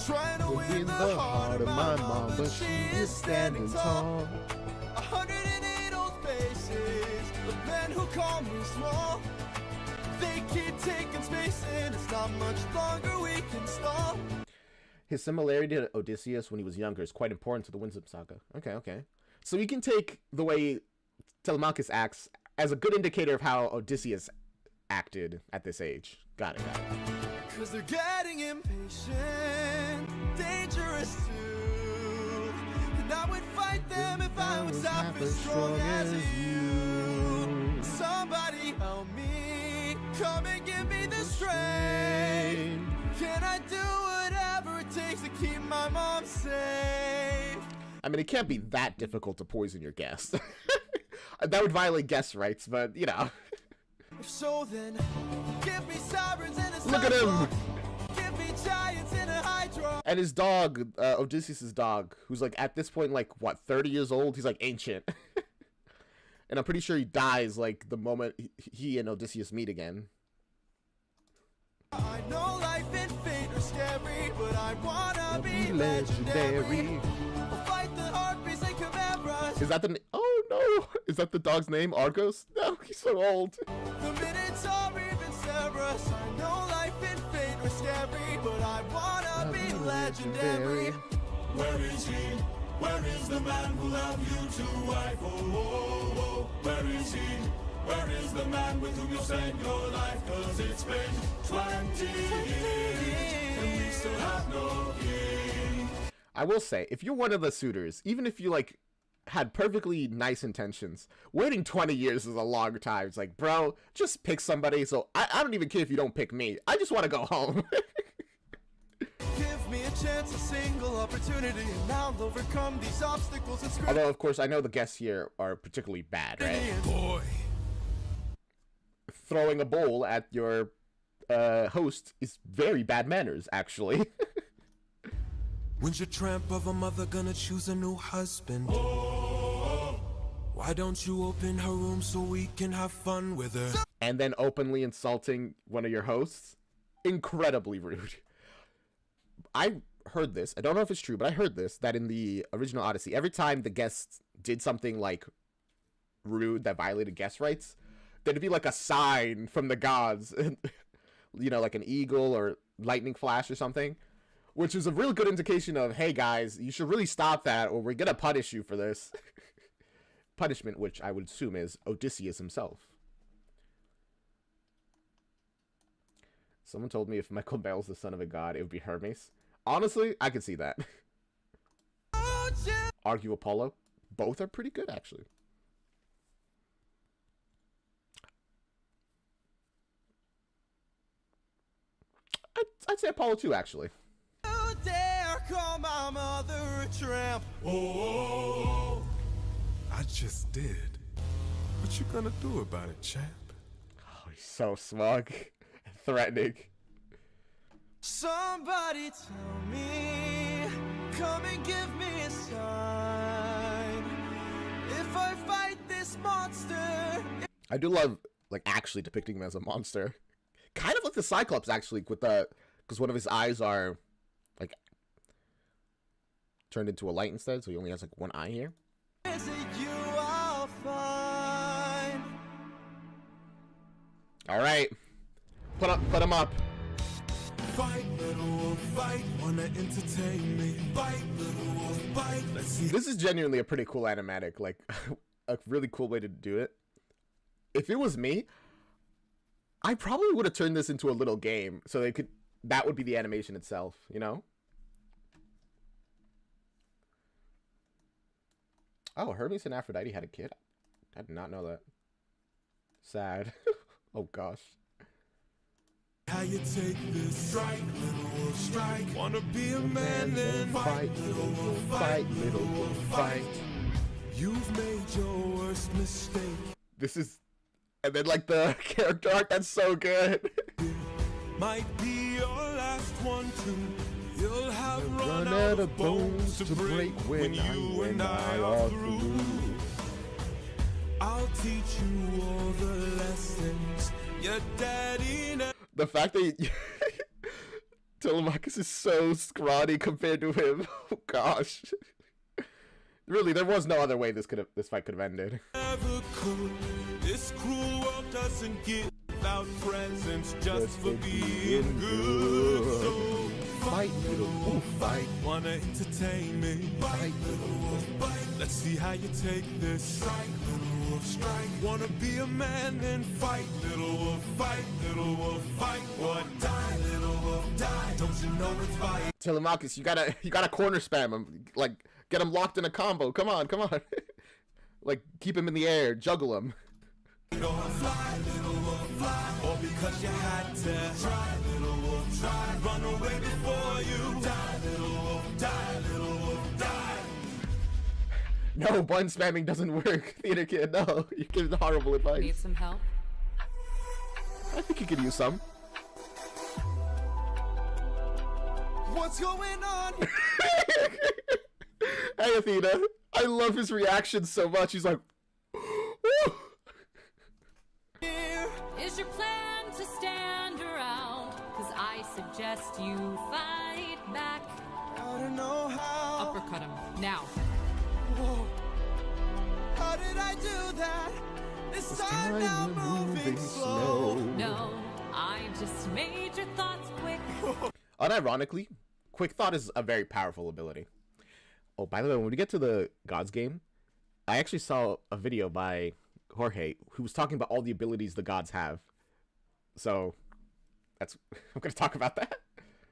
trying to win the heart of my mom, but she is standing tall. 108 old faces of men who call me small. They keep taking space and it's not much longer we can stall. His similarity to Odysseus when he was younger is quite important to the Vengeance Saga. Okay. So you can take the way Telemachus acts as a good indicator of how Odysseus acted at this age. Got it. Cause they're getting impatient, dangerous too. And I would fight them if I was half as strong as you. Somebody help me, come and give me the strength. Can I do whatever it takes to keep my mom safe? I mean, it can't be that difficult to poison your guest. That would violate guest rights, but, you know. If so, then give me sirens and a Look at him! Give me giants in a hydro. And his dog, Odysseus' dog, who's, like, at this point, like, what, 30 years old? He's, like, ancient. And I'm pretty sure he dies, like, the moment he and Odysseus meet again. I know life and fate are scary, but I wanna be legendary. I'll fight the harpies and chimeras. Is that the... Oh, no! Is that the dog's name? Argos? No, he's so old. The minutes are even Cerberus. I know life and fate are scary, but I wanna be legendary. Where is he? Where is the man who'll help you to wife? Oh. Where is he? Where is the man with whom you'll spend your life? Cause it's been 20 years and we still have no king. I will say, if you're one of the suitors, even if you, like, had perfectly nice intentions, waiting 20 years is a long time. It's like, bro, just pick somebody. So I don't even care if you don't pick me. I just want to go home. Give me a chance, a single opportunity, and I'll overcome these obstacles and screw. Although, of course, I know the guests here are particularly bad, right? Boy. Throwing a bowl at your host is very bad manners, actually. When's your tramp of a mother gonna choose a new husband? Why don't you open her room so we can have fun with her? And then openly insulting one of your hosts? Incredibly rude. I heard this, I don't know if it's true, but I heard this, that in the original Odyssey, every time the guests did something, like, rude that violated guest rights, there'd be, like, a sign from the gods, you know, like an eagle or lightning flash or something, which is a real good indication of, hey, guys, you should really stop that, or we're gonna punish you for this. Punishment, which I would assume is Odysseus himself. Someone told me if Michael Bell's the son of a god, it would be Hermes. Honestly, I could see that. Argue Apollo. Both are pretty good, actually. I'd say Apollo too, actually. You dare call my mother a tramp? Oh. I just did. What you gonna do about it, champ? Oh, he's so smug. Threatening. Somebody tell me, come and give me a sign. If I fight this monster. I do love, like, actually depicting him as a monster. Kind of like the Cyclops, actually, with the, because one of his eyes are, like, turned into a light instead, so he only has, like, one eye here. Is it you I'll find? All right, put him up. Fight, little wolf, fight. Wanna entertain me? Fight, little wolf, fight. Let's see. This is genuinely a pretty cool animatic, like, a really cool way to do it. If it was me, I probably would have turned this into a little game, so they could, that would be the animation itself, you know? Oh, Hermes and Aphrodite had a kid? I did not know that. Sad. Oh, gosh. How you take this? Strike, little wolf, strike. Wanna be a man then? Fight, little wolf, fight, little wolf, fight. You've made your worst mistake. This is And then like the character art, that's so good. Might be your last one too. You'll have run Run out of bones to break when you and I are through. I'll teach you all the lessons your daddy never. The fact that Telemachus is so scrawny compared to him. Oh gosh. Really, there was no other way this fight could have ended. Never could. This cruel world doesn't give out presents just for being good. So fight, little wolf, fight. Wanna entertain me? Fight, little wolf, fight. Let's see how you take this. Strike, little wolf, strike. Wanna be a man? Then fight, little wolf, fight, little wolf, fight. What? Die, little wolf, die. Don't you know it's fight? Telemachus, you gotta corner spam him. Like, get him locked in a combo. Come on, come on. Like, keep him in the air, juggle him. Fly, little wolf, fly. Or because you had to. Try, little wolf, try. Run away before you. Die, little wolf, die, little wolf, die. No, button spamming doesn't work. Theater kid, no. You're giving horrible advice. Need some help? I think you could use some. What's going on? Hey, Athena. I love his reaction so much. He's like, "Woo." Is your plan to stand around? Cause I suggest you fight back. I don't know how. Uppercut him. Now. Whoa. How did I do that? This time now moving slow. No, I just made your thoughts quick. Unironically, Quick Thought is a very powerful ability. Oh, by the way, when we get to the Gods game, I actually saw a video by Jorge who was talking about all the abilities the gods have. So, I'm going to talk about that.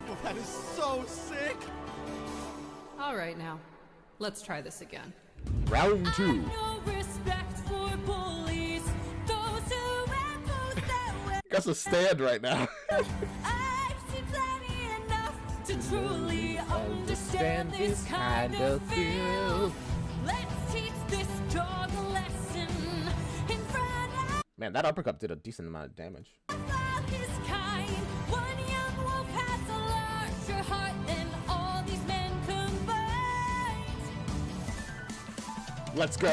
Oh, that is so sick. All right, now. Let's try this again. Round 2. No respect for bullies. Those who impose their will. Got to stand right now. I've seen plenty enough to truly understand this kind of feel. Let's teach this dog a lesson in front of Man, that uppercut did a decent amount of damage. all his kind. One young wolf has a larger heart than all these men combined. Let's go.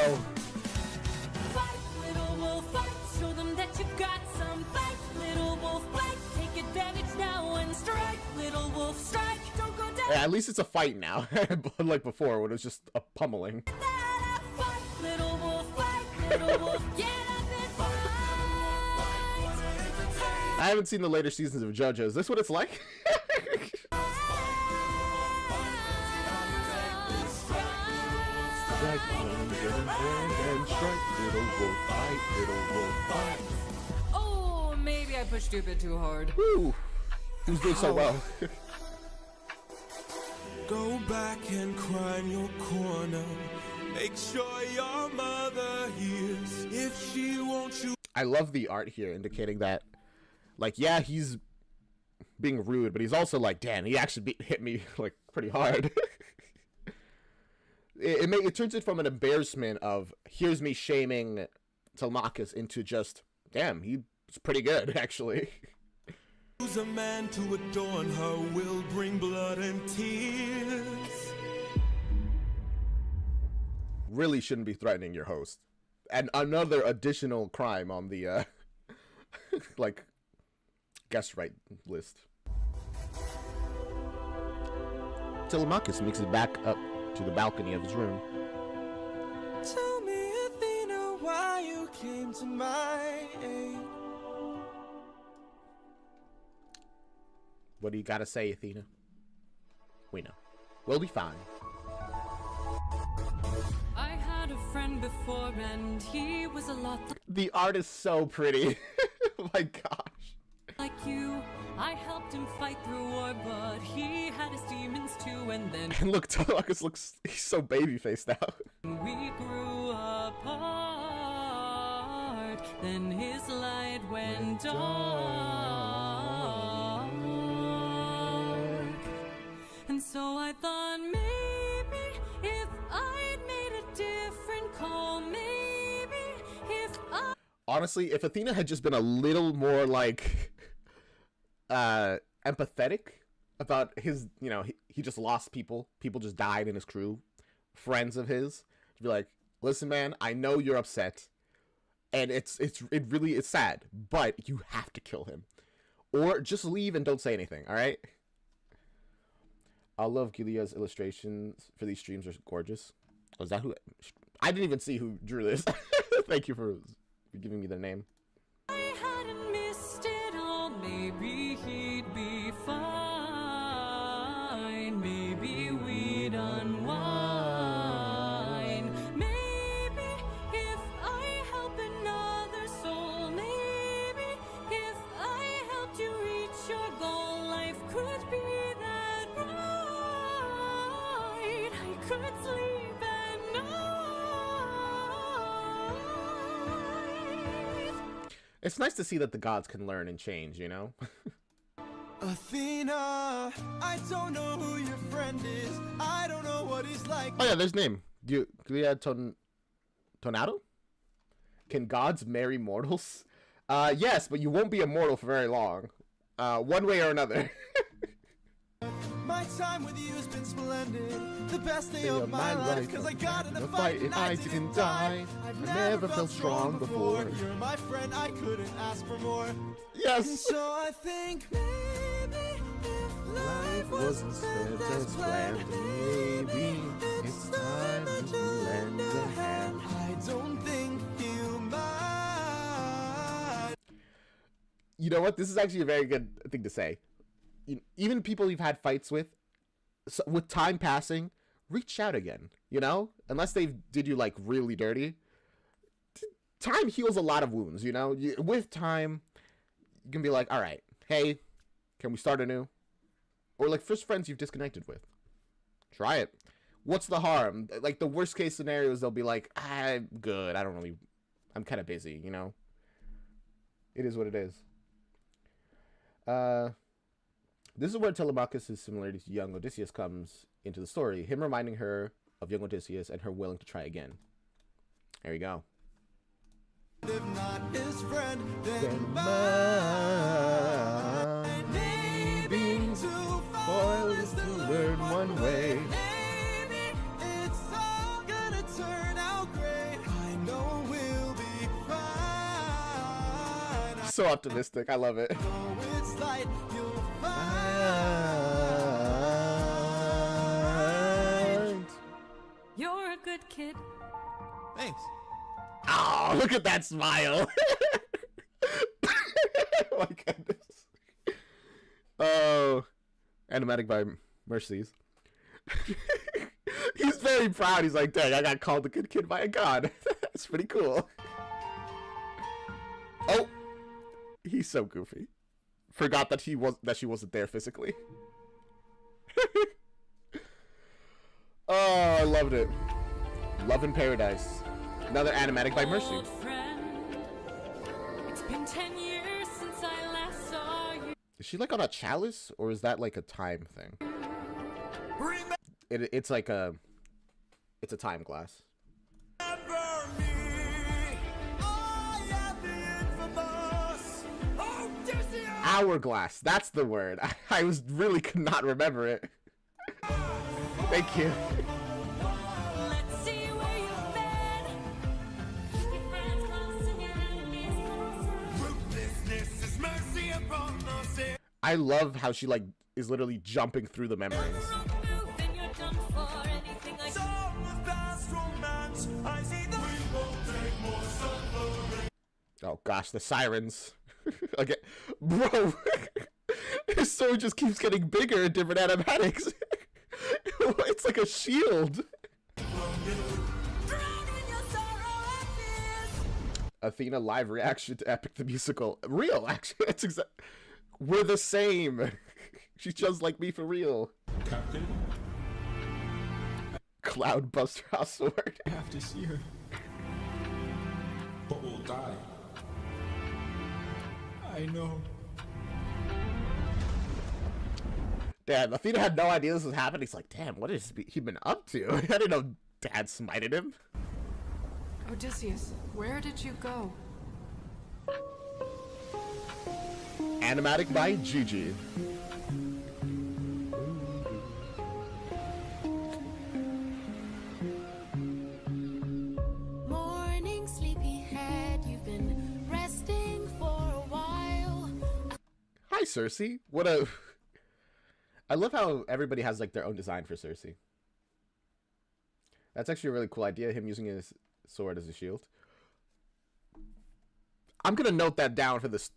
Fight, little wolf, fight. Show them that you've got some fight, little wolf, fight. Take advantage now and strike, little wolf, strike. Don't go down. Yeah, at least it's a fight now. Like before, when it was just a pummeling. Fight, little wolf, fight, little wolf. Get up and fight. I haven't seen the later seasons of JoJo. Is this what it's like? Oh, maybe I pushed you a bit too hard. Woo! He was doing so well. Go back and cry in your corner. Make sure your mother hears. If she wants you. I love the art here indicating that, like, yeah, he's being rude, but he's also like, damn, he actually hit me, like, pretty hard. It turns it from an embarrassment of, here's me shaming Telemachus into just, damn, he's pretty good, actually. Choose a man to adorn her will bring blood and tears. Really shouldn't be threatening your host. And another additional crime on the, like, guest right list. Telemachus makes it back up to the balcony of his room. Tell me, Athena, why you came to my aid. What do you gotta say, Athena? We know. We'll be fine. I had a friend before and he was a lot The art is so pretty. Oh my gosh. like you. I helped him fight through war, but he had his demons too, and then And look, Telemachus looks, he's so baby-faced now. we grew apart. Then his light went dark. And so I thought maybe if I'd made a different call, maybe if I Honestly, if Athena had just been a little more like empathetic about his, you know, he just lost people just died in his crew, friends of his, to be like, listen man, I know you're upset and it really is sad, but you have to kill him, or just leave and don't say anything. All right. I love Gilead's illustrations for these streams are gorgeous. Was that who? I didn't even see who drew this. Thank you for giving me their name. I hadn't missed it all. Maybe he'd be fine. Maybe we'd unwind. Maybe if I help another soul. Maybe if I helped you reach your goal, life could be that right. I could sleep at night. It's nice to see that the gods can learn and change, you know? Athena, I don't know who your friend is. I don't know what he's like. Oh yeah, there's name. Gilead Tonado? Can gods marry mortals? Yes, but you won't be immortal for very long. One way or another. My time with you has been splendid. The best day of my life, cause I got in a fight and I didn't die. I've never felt strong before. You're my friend, I couldn't ask for more. Yes. And so I think maybe if life wasn't spent as planned, maybe it's time to lend a hand. I don't think you mind. You know what? This is actually a very good thing to say. Even people you've had fights with, so with time passing, reach out again, you know? Unless they did you, like, really dirty. Time heals a lot of wounds, you know? With time, you can be like, all right, hey, can we start anew? Or, like, first friends you've disconnected with. Try it. What's the harm? Like, the worst case scenarios, they'll be like, I'm good, I'm kind of busy, you know? It is what it is. This is where Telemachus' similarity to young Odysseus comes into the story. Him reminding her of young Odysseus and her willing to try again. There you go. If not his friend, Then then mine. Maybe to fall is to learn one way. Maybe it's all gonna turn out great. I know we'll be fine. So optimistic. I love it. Though it's light, you'll find. You're a good kid. Thanks. Oh, look at that smile. Oh my goodness. Oh, animatic by Mercies. He's very proud. He's like, dang, I got called a good kid by a god. That's pretty cool. Oh, he's so goofy. Forgot that she wasn't there physically. Oh, I loved it. Love in Paradise. Another animatic by Mercy. Old friend, it's been 10 years since I last saw you. Is she like on a chalice, or is that like a time thing? It's like a time glass. Remember me. I am the infamous Odysseus. Hourglass. That's the word. I could not remember it. Thank you. Let's see where you've been. Your friends close and your enemies closer. Ruthlessness is mercy upon us. I love how she like is literally jumping through the memories. Wrong move and you're done for. Anything like Song of past romance. I see the. We won't take more suffering. Oh gosh, the sirens. Okay, bro. His sword just keeps getting bigger in different animatics. It's like a shield. drown in your sorrow and fears. Athena live reaction to Epic the Musical. Real, actually. That's we're the same. She's just like me for real. Captain? Cloudbuster House Sword. I have to see her. But we'll die. I know. Damn, Athena had no idea this was happening. He's like, damn, what has he been up to? I didn't know Dad smited him. Odysseus, where did you go? Animatic by Gigi. Morning, sleepyhead, you've been resting for a while. Hi, Cersei. What a... I love how everybody has, like, their own design for Cersei. That's actually a really cool idea, him using his sword as a shield. I'm gonna note that down for this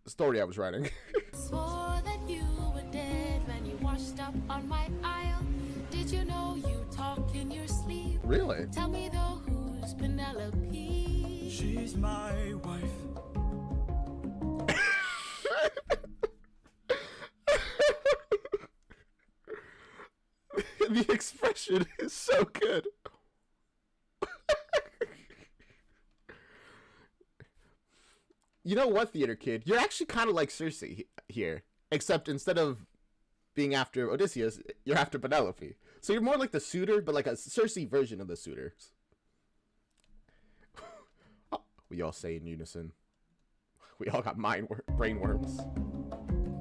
story I was writing. Swore that you were dead when you washed up on my aisle. Did you know you talk in your sleep? Really? Tell me though, who's Penelope? She's my wife. The expression is so good. You know what, theater kid? You're actually kind of like Cersei here, except instead of being after Odysseus, you're after Penelope. So you're more like the suitor, but like a Cersei version of the suitors. Oh, we all say in unison. We all got brain worms.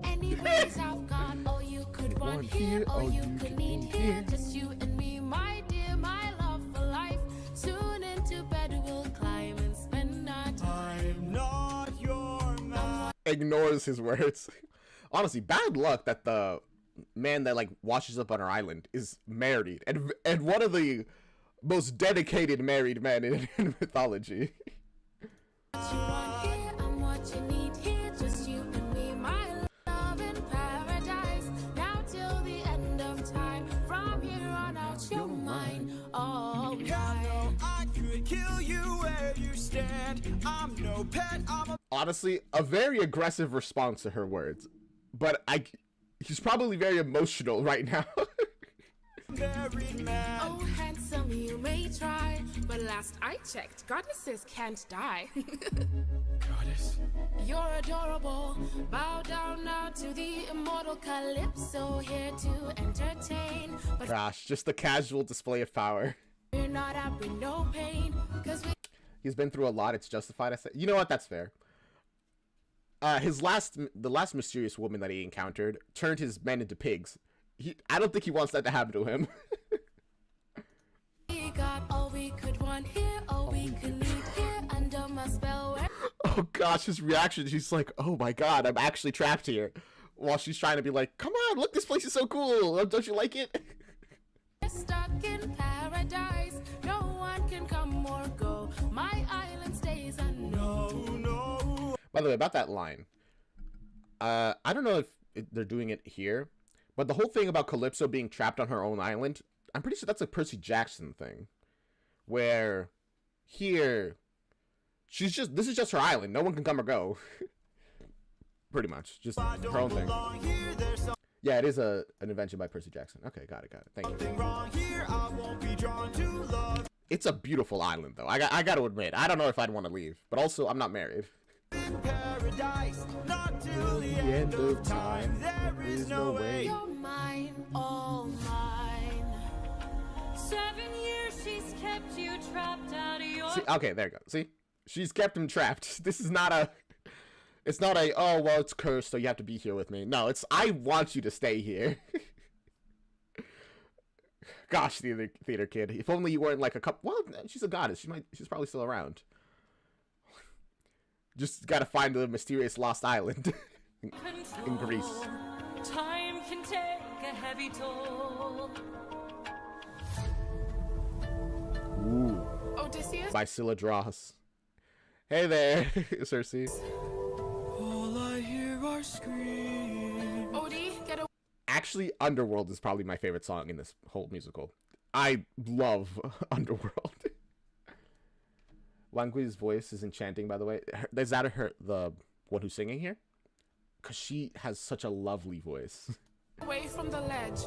Anyways, I've got all you could want here, all you could need here. Just you and me, my dear, my love for life. Soon into bed we'll climb and spend our time. I'm not your man. Ignores his words. Honestly, bad luck that the man that like washes up on our island is married and one of the most dedicated married men in mythology. What you want here, I'm what you need here. Just you and me, my love in paradise. Now till the end of time. From here on out, you're mine. All Yeah, no, I could kill you where you stand. I'm no pet, I'm a Honestly, a very aggressive response to her words, but he's probably very emotional right now. married man. Oh, handsome, you may try, but last I checked, goddesses can't die. Goddess. You're adorable. Bow down now to the immortal Calypso, here to entertain. But Gosh, just the casual display of power. we're not happy, no pain, 'cause we He's been through a lot. It's justified. I say, you know what? That's fair. The last mysterious woman that he encountered turned his men into pigs. I don't think he wants that to happen to him. got all we could want here, all we could need here, under my spell. We're Oh gosh, his reaction. She's like, "Oh my god, I'm actually trapped here," while she's trying to be like, "Come on, look, this place is so cool. Don't you like it?" stuck in paradise. No one can come or go. My island stays unknown. No. By the way, about that line, I don't know if they're doing it here, but the whole thing about Calypso being trapped on her own island, I'm pretty sure that's a Percy Jackson thing, where here, this is just her island. No one can come or go. Pretty much, just I her own don't thing. belong here, there's Yeah, it is an invention by Percy Jackson. Okay, got it. Thank you. something wrong here. I won't be drawn to love. It's a beautiful island, though. I got to admit, I don't know if I'd want to leave, but also I'm not married. In paradise, not till the end of time. There is no way. You're mine, all mine. 7 years she's kept you trapped out of your See, okay, there you go. See, she's kept him trapped. This is not a. It's not a, oh, well, it's cursed, so you have to be here with me. No, it's, I want you to stay here. Gosh, theater kid. If only you weren't like a couple. Well, she's a goddess. She's probably still around. Just gotta find the mysterious lost island in Greece. Time can take a heavy toll. Ooh, Odysseus? by Scylla Draws. Hey there, Cersei. All I hear are screams. Odie, get away. Actually, Underworld is probably my favorite song in this whole musical. I love Underworld. Wang Gui's voice is enchanting, by the way. Is that the one who's singing here? Because she has such a lovely voice. Away from the ledge.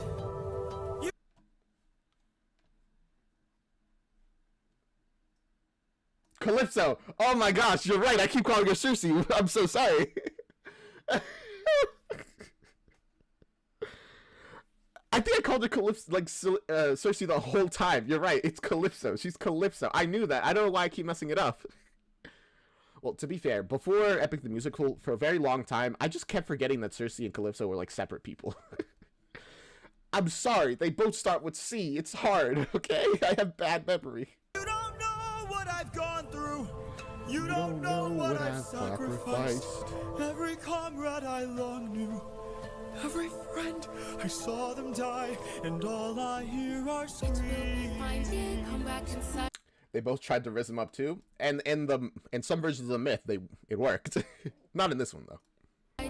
Calypso! Oh my gosh, you're right. I keep calling her Cersei. I'm so sorry. I think I called her Calypso, like Cersei the whole time. You're right. It's Calypso. She's Calypso. I knew that. I don't know why I keep messing it up. Well, to be fair, before Epic the Musical, for a very long time, I just kept forgetting that Circe and Calypso were like separate people. I'm sorry, they both start with C. It's hard, okay? I have bad memory. You don't know what I've gone through. You don't know what I've sacrificed. Every comrade I long knew. Every friend, I saw them die. And all I hear are screams. Come back inside. They both tried to raise him up too, and in some versions of the myth, it worked. Not in this one though.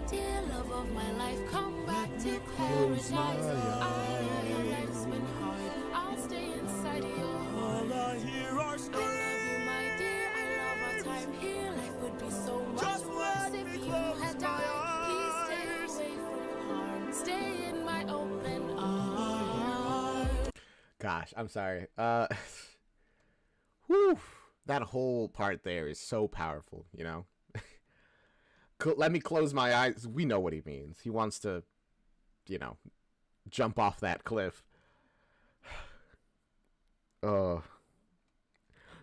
Dear love of my life, come back to paradise. Life's been hard. I'll stay inside you. All I hear are I screams. love you, my dear. I love our time here. Life would be so much Just worse let if me you close had my died. Please stay away from harm. Stay in my open arms. Gosh, I'm sorry. Whew, that whole part there is so powerful, you know? Let me close my eyes. We know what he means. He wants to, you know, jump off that cliff. The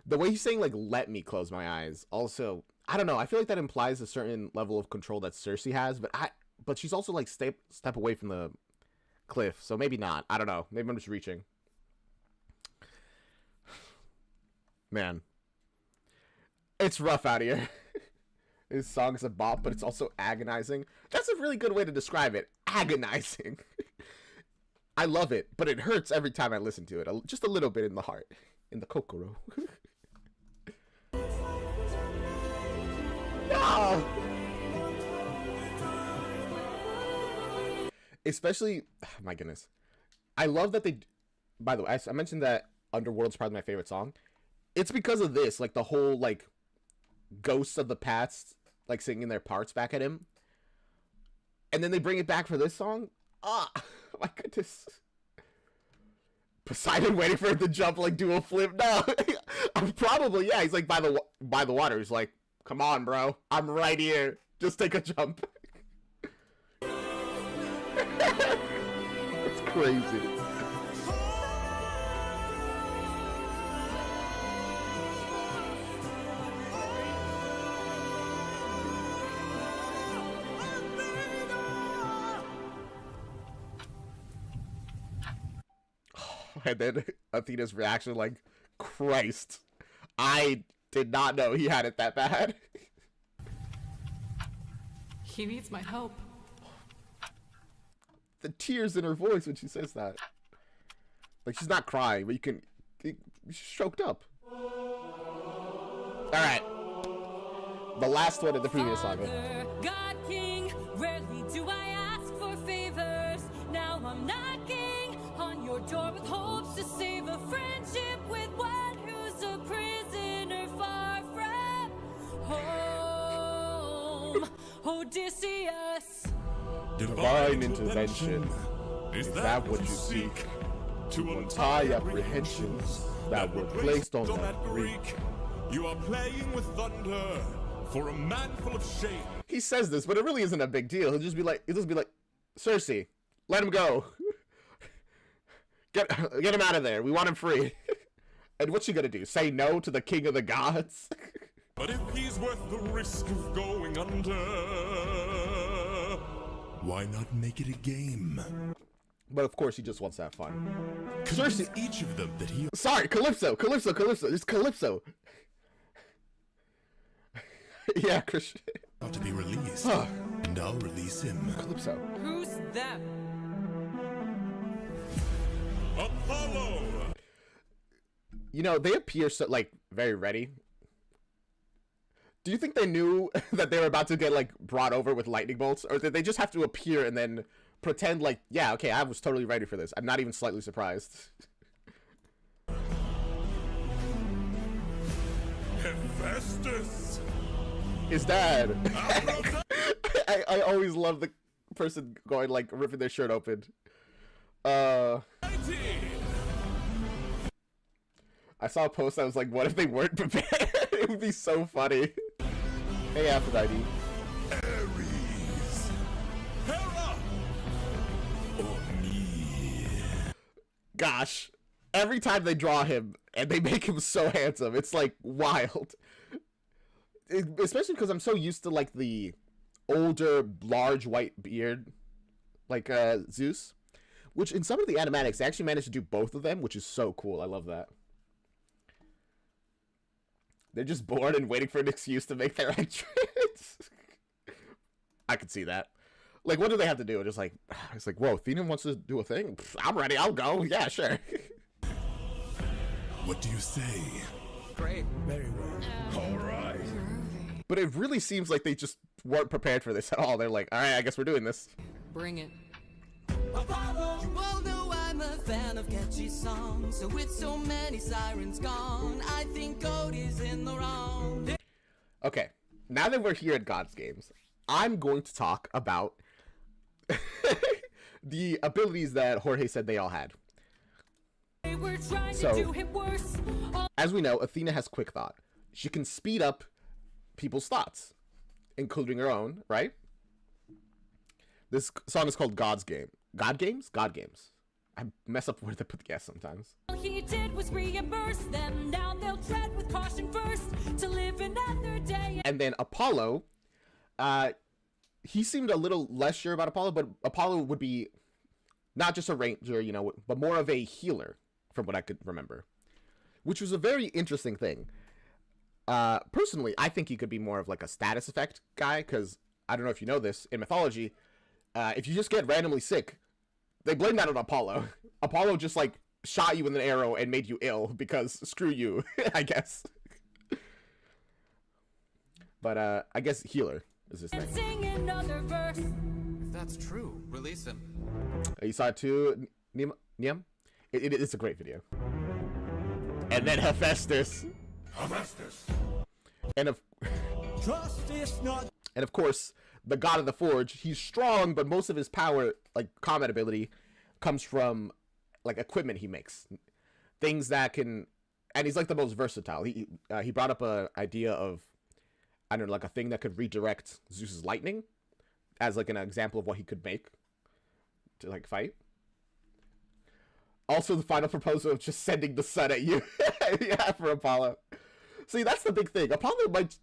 way he's saying, like, let me close my eyes. Also, I don't know. I feel like that implies a certain level of control that Circe has, but she's also, like, step away from the cliff. So maybe not. I don't know. Maybe I'm just reaching. Man, it's rough out here. His song's a bop, but it's also agonizing. That's a really good way to describe it. Agonizing. I love it, but it hurts every time I listen to it. Just a little bit in the heart. In the kokoro. No! Especially, oh my goodness. I love that they, by the way, I mentioned that Underworld's probably my favorite song. It's because of this, like the whole like ghosts of the past like singing their parts back at him, and then they bring it back for this song. Ah, my goodness. Poseidon waiting for it to jump, like do a flip. No, probably yeah. He's like by the water. He's like, come on, bro, I'm right here. Just take a jump. It's crazy. And then Athena's reaction, like, Christ, I did not know he had it that bad. He needs my help. The tears in her voice when she says that. Like, she's not crying, but she's choked up. Alright. The last one of the previous saga. Father, God King, rarely do I ask for favors. Now I'm knocking on your door with hopes to save a friendship with one who's a prisoner far from home. Odysseus. Divine intervention. Is that what you seek? To untie apprehensions that were placed on that Greek. You are playing with thunder for a man full of shame. He says this, but it really isn't a big deal. He'll just be like, Circe, let him go. Get him out of there. We want him free. And what's she gonna do? Say no to the king of the gods? But if he's worth the risk of going under, why not make it a game? But of course, he just wants to have fun. Convince each of them that he. Sorry, Calypso. It's Calypso. Yeah, Christian. Ought to be released, and I'll release him. Calypso. Who's them? Apollo. You know, they appear so, like, very ready. Do you think they knew that they were about to get, like, brought over with lightning bolts? Or did they just have to appear and then pretend like, yeah, okay, I was totally ready for this. I'm not even slightly surprised. Hephaestus. His dad. I always love the person going, like, ripping their shirt open. I saw a post that was like, what if they weren't prepared? It would be so funny. Hey, Aphrodite. Ares. Hera. Or me. Gosh. Every time they draw him and they make him so handsome, it's like wild. especially because I'm so used to like the older, large white beard, like Zeus, which in some of the animatics they actually managed to do both of them, which is so cool. I love that. They're just bored and waiting for an excuse to make their entrance. I could see that. Like, what do they have to do? Just like, it's like, whoa, Athena wants to do a thing? Pff, I'm ready, I'll go. Yeah, sure. What do you say? Great. Very well. All right. But it really seems like they just weren't prepared for this at all. They're like, all right, I guess we're doing this. Bring it. Apollo. You all know I'm a fan of catchy songs, so with so many sirens gone, I think God is in the wrong. Okay, now that we're here at God's Games, I'm going to talk about the abilities that Jorge said they all had. We're trying So, to do him worse. as we know, Athena has quick thought. She can speed up people's thoughts, including her own, right? This song is called God's Game. God Games? God Games. I mess up where they put the S sometimes. All he did was reimburse them. Now they'll tread with caution first to live another day. And then Apollo, he seemed a little less sure about Apollo, but Apollo would be not just a ranger, you know, but more of a healer, from what I could remember, which was a very interesting thing. Personally, I think he could be more of like a status effect guy, because I don't know if you know this, in mythology, if you just get randomly sick, they blame that on Apollo. Apollo just like shot you with an arrow and made you ill because screw you, I guess. But I guess healer is his And thing. sing another verse. If that's true, release him. You saw it too, Niam? It's a great video. And then Hephaestus. Hephaestus. And Trust is not. of course, the god of the forge. He's strong, but most of his power, like combat ability, comes from like equipment he makes, things that can. And he's like the most versatile. He brought up a idea of, I don't know, like a thing that could redirect Zeus's lightning, as like an example of what he could make to like fight. Also, the final proposal of just sending the sun at you. Yeah, for Apollo. See, that's the big thing. Apollo might,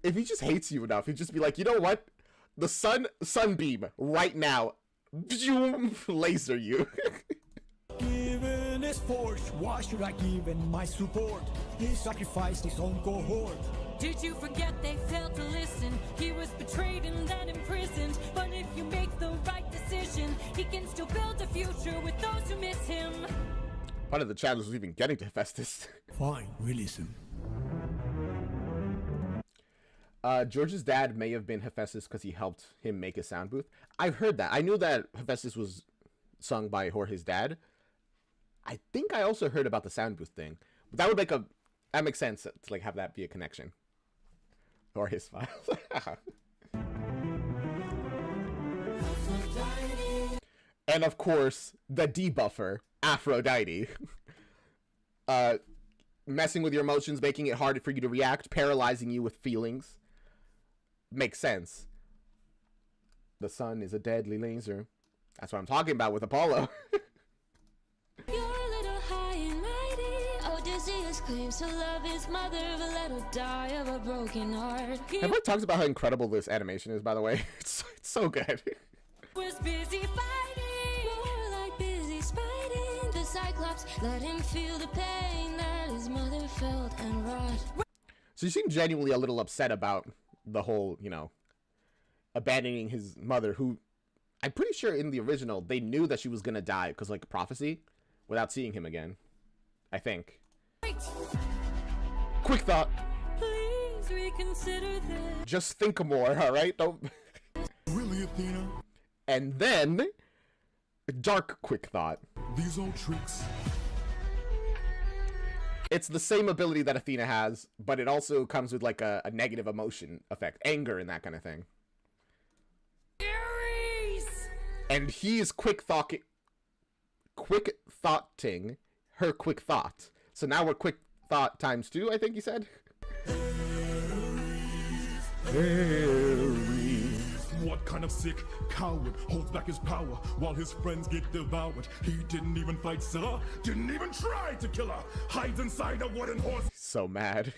if he just hates you enough, he'd just be like, you know what? The sunbeam right now, laser you. Given his force, why should I give him my support? He sacrificed his own cohort. Did you forget they failed to listen? He was betrayed and then imprisoned. But if you make the right decision, he can still build a future with those who miss him. Part of the challenge was even getting to Hephaestus. Fine, release him. George's dad may have been Hephaestus because he helped him make a sound booth. I've heard that. I knew that Hephaestus was sung by Jorge's dad. I think I also heard about the sound booth thing. But that would make that makes sense to like have that be a connection. Or his files. And of course, the debuffer, Aphrodite. Messing with your emotions, making it harder for you to react, paralyzing you with feelings. Makes sense. The sun is a deadly laser. That's what I'm talking about with Apollo. You're a little high and mighty. Odysseus claims to love his mother, but let her die of a broken heart. He Everyone talks about how incredible this animation is, by the way. It's so good. Was busy fighting. more like busy spiting. The Cyclops let him feel the pain that his mother felt and wrought. So you seem genuinely a little upset about the whole, you know, abandoning his mother, who I'm pretty sure in the original they knew that she was gonna die because like prophecy, without seeing him again. I think. Quick thought. Please reconsider this. Just think more, all right? Don't. Really, Athena? And then, dark quick thought. These old tricks. It's the same ability that Athena has, but it also comes with like a negative emotion effect, anger and that kind of thing. Aries! And he's quick thoughting her quick thought. So now we're quick thought times 2, I think he said. What kind of sick coward holds back his power while his friends get devoured? He didn't even fight Scylla, didn't even try to kill her. Hides inside a wooden horse, So mad.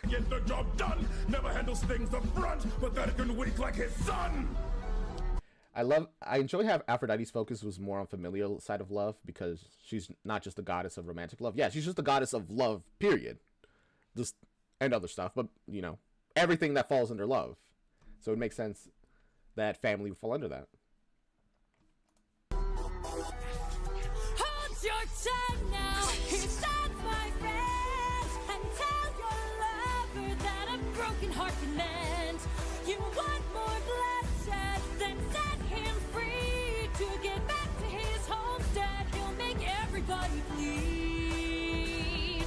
get the job done. Never handle handles things the front, pathetic and weak like his son. I enjoy how Aphrodite's focus was more on familial side of love, because she's not just the goddess of romantic love. Yeah, she's just the goddess of love, period. Just, and other stuff, but, you know, everything that falls under love. So it makes sense that family would fall under that. Hold your tongue now. Here stands my friend, and tell your lover that a broken heart can mend. You want more bloodshed, then set him free to get back to his homestead. He'll make everybody bleed.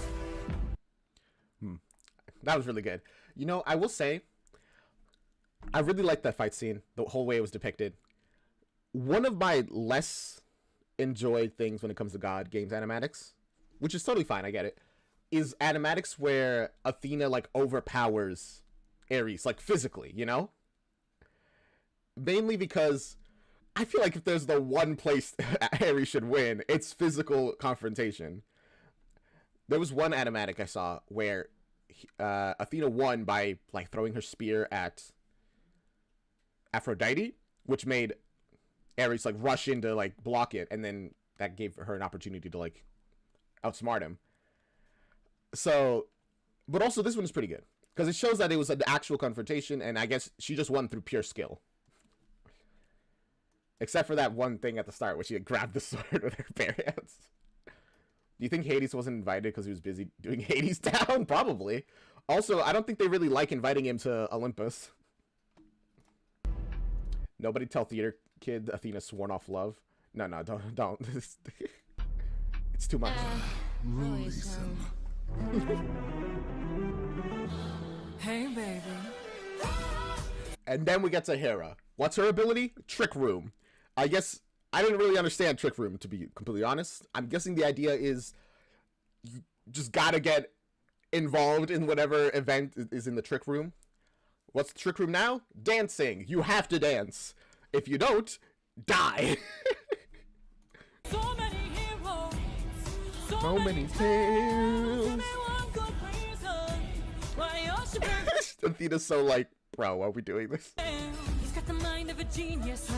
That was really good. You know, I will say, I really liked that fight scene, the whole way it was depicted. One of my less enjoyed things when it comes to God games animatics, which is totally fine, I get it, is animatics where Athena, like, overpowers Ares, like, physically, you know? Mainly because I feel like if there's the one place Ares should win, it's physical confrontation. There was one animatic I saw where Athena won by, like, throwing her spear at Aphrodite, which made Ares, like, rush in to, like, block it, and then that gave her an opportunity to, like, outsmart him. So, but also this one is pretty good, because it shows that it was an actual confrontation, and I guess she just won through pure skill. Except for that one thing at the start, where she had grabbed the sword with her bare hands. Do you think Hades wasn't invited because he was busy doing Hades down? Probably. Also, I don't think they really like inviting him to Olympus. Nobody tell theater kid Athena sworn off love. No, don't. It's too much. Release him. Hey, baby. And then we get to Hera. What's her ability? Trick Room. I guess I didn't really understand Trick Room, to be completely honest. I'm guessing the idea is you just gotta get involved in whatever event is in the Trick Room. What's the Trick Room now? Dancing. You have to dance. If you don't, die. So many heroes. So many tales. Athena's so like, bro, are we doing this? He's got the mind of a genius.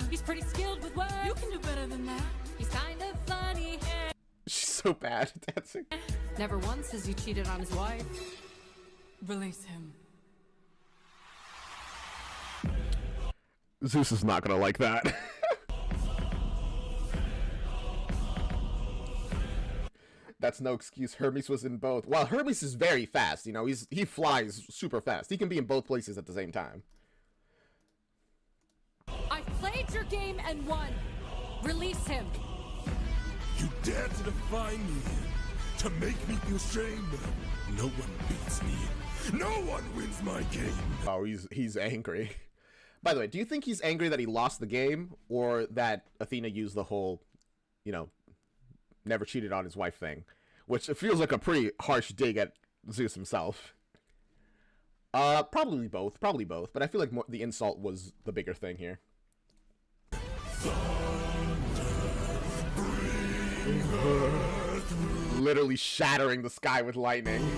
He's pretty skilled with words. You can do better than that. He's kind of funny. She's so bad at dancing. Never once has he cheated on his wife. Release him. Zeus is not gonna like that. That's no excuse. Hermes was in both. Well, Hermes is very fast. You know, he flies super fast. He can be in both places at the same time. I played your game and won. Release him. You dare to defy me, to make me feel shame. No one beats me. No one wins my game. Oh, he's angry. By the way, do you think he's angry that he lost the game, or that Athena used the whole, you know, never cheated on his wife thing? Which it feels like a pretty harsh dig at Zeus himself. Probably both, but I feel like the insult was the bigger thing here. Literally shattering the sky with lightning.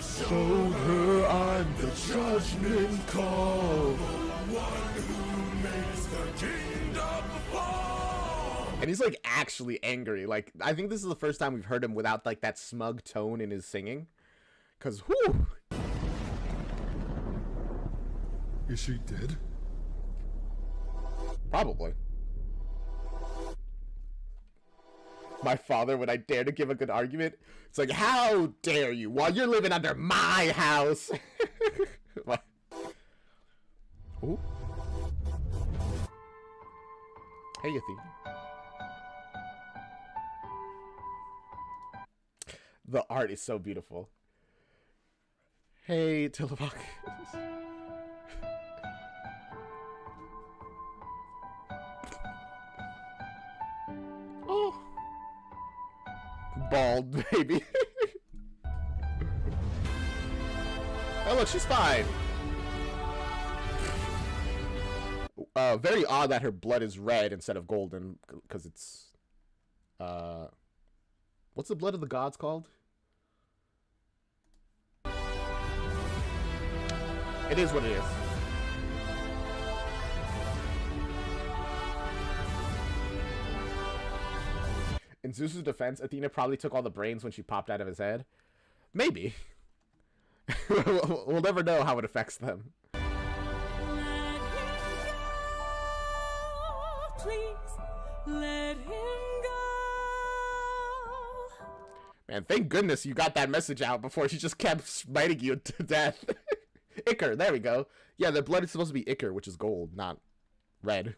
Show her I'm the judgment call. One who makes the kingdom fall. And he's like actually angry. Like, I think this is the first time we've heard him without like that smug tone in his singing. Cause whew. Is she dead? Probably. My father, would I dare to give a good argument? It's like, how dare you, while you're living under my house. Ooh. Hey, Athena. The art is so beautiful. Hey, Telemachus. Oh. Bald baby. Oh, look, she's fine. Very odd that her blood is red instead of golden, because it's what's the blood of the gods called? It is what it is. In Zeus's defense, Athena probably took all the brains when she popped out of his head. Maybe. We'll never know how it affects them. Please let him go. Man, thank goodness you got that message out before she just kept smiting you to death. Ichor, there we go. Yeah, the blood is supposed to be ichor, which is gold, not red.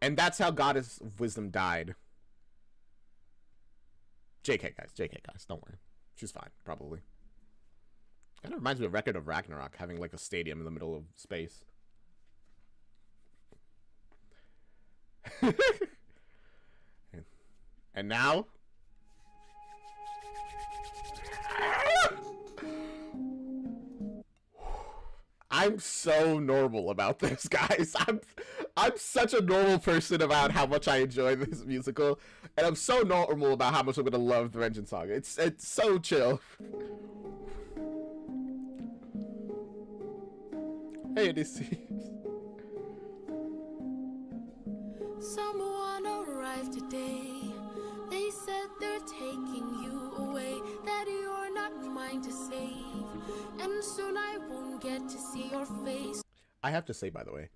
And that's how Goddess of Wisdom died. JK, guys, don't worry. She's fine, probably. Kind of reminds me of Record of Ragnarok, having like a stadium in the middle of space. And now... I'm so normal about this, guys. I'm such a normal person about how much I enjoy this musical, and I'm so normal about how much I'm gonna love the Vengeance Saga. It's so chill. Hey, Odyssey. Someone arrived today. They said they're taking you away, that you're not mine to save, and soon I won't get to see your face. I have to say, by the way,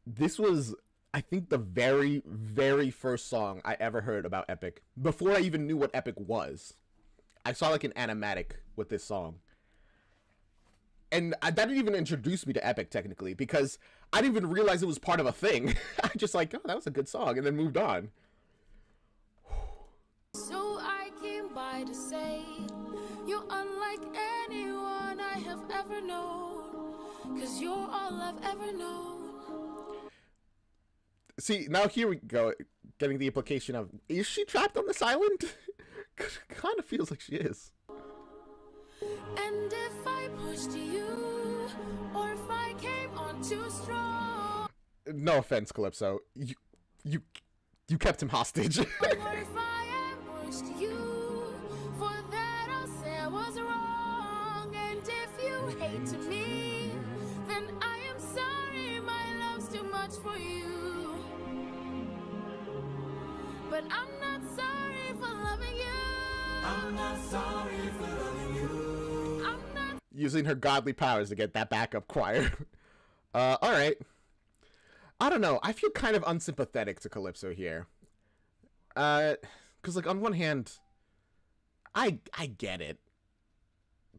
this was, I think, the very, very first song I ever heard about Epic. Before I even knew what Epic was, I saw like an animatic with this song. And that didn't even introduce me to Epic, technically, because I didn't even realize it was part of a thing. I just like, oh, that was a good song, and then moved on. So I came by to say, you're unlike anyone I have ever known, 'cause you're all I've ever known. See, now here we go, getting the implication of, is she trapped on this island? Kind of feels like she is. And if I pushed you, or if I came on too strong, No offense, Calypso. You kept him hostage. or if I ambushed you, for that I'll say I was wrong. And if you hate me, then I am sorry, my love's too much for you. But I'm not sorry for loving you. I'm not sorry for loving you. I'm not Using her godly powers to get that backup choir. Alright. I don't know. I feel kind of unsympathetic to Calypso here. Because, like, on one hand, I get it.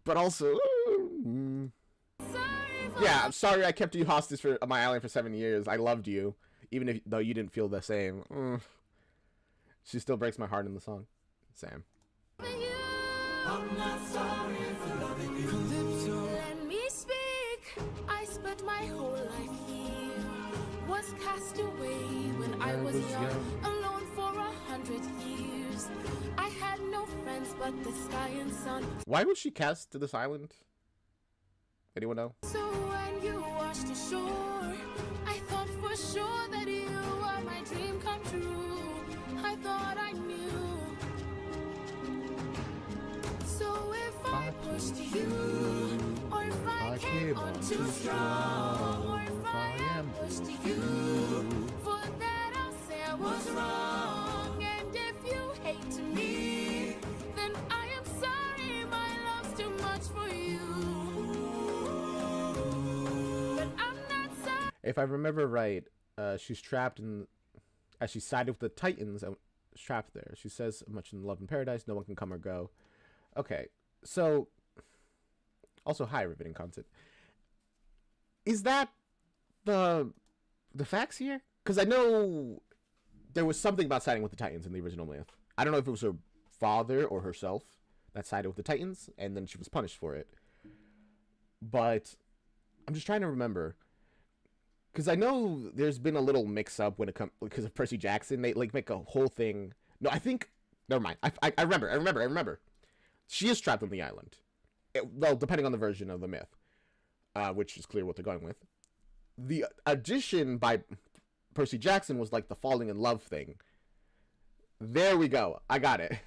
But also... yeah, I'm sorry I kept you hostage for my island for 7 years. I loved you. Even though you didn't feel the same. She still breaks my heart in the song. Sam. I'm not sorry for loving you. Calypso. Let me speak. I spent my whole life here. Was cast away when I was young, alone for 100 years. I had no friends but the sky and sun. Why was she cast to this island? Anyone know? So when you washed ashore, I thought for sure that you were my dream come true. I thought I knew. So if I pushed you, or if I came on too strong, or if I ambushed you, for that I'll say I was wrong. And if you hate me, then I am sorry, my love's too much for you. But I'm not sorry. If I remember right, she's trapped in... As she sided with the Titans, trapped there. She says, much in love and paradise, no one can come or go. Okay, so... Also, hi, riveting content. Is that the facts here? Because I know there was something about siding with the Titans in the original myth. I don't know if it was her father or herself that sided with the Titans, and then she was punished for it. But I'm just trying to remember. Because I know there's been a little mix-up when it comes... Because of Percy Jackson, they like make a whole thing... No, I think... Never mind. I remember. She is trapped on the island. Well, depending on the version of the myth. Which is clear what they're going with. The addition by Percy Jackson was like the falling in love thing. There we go. I got it.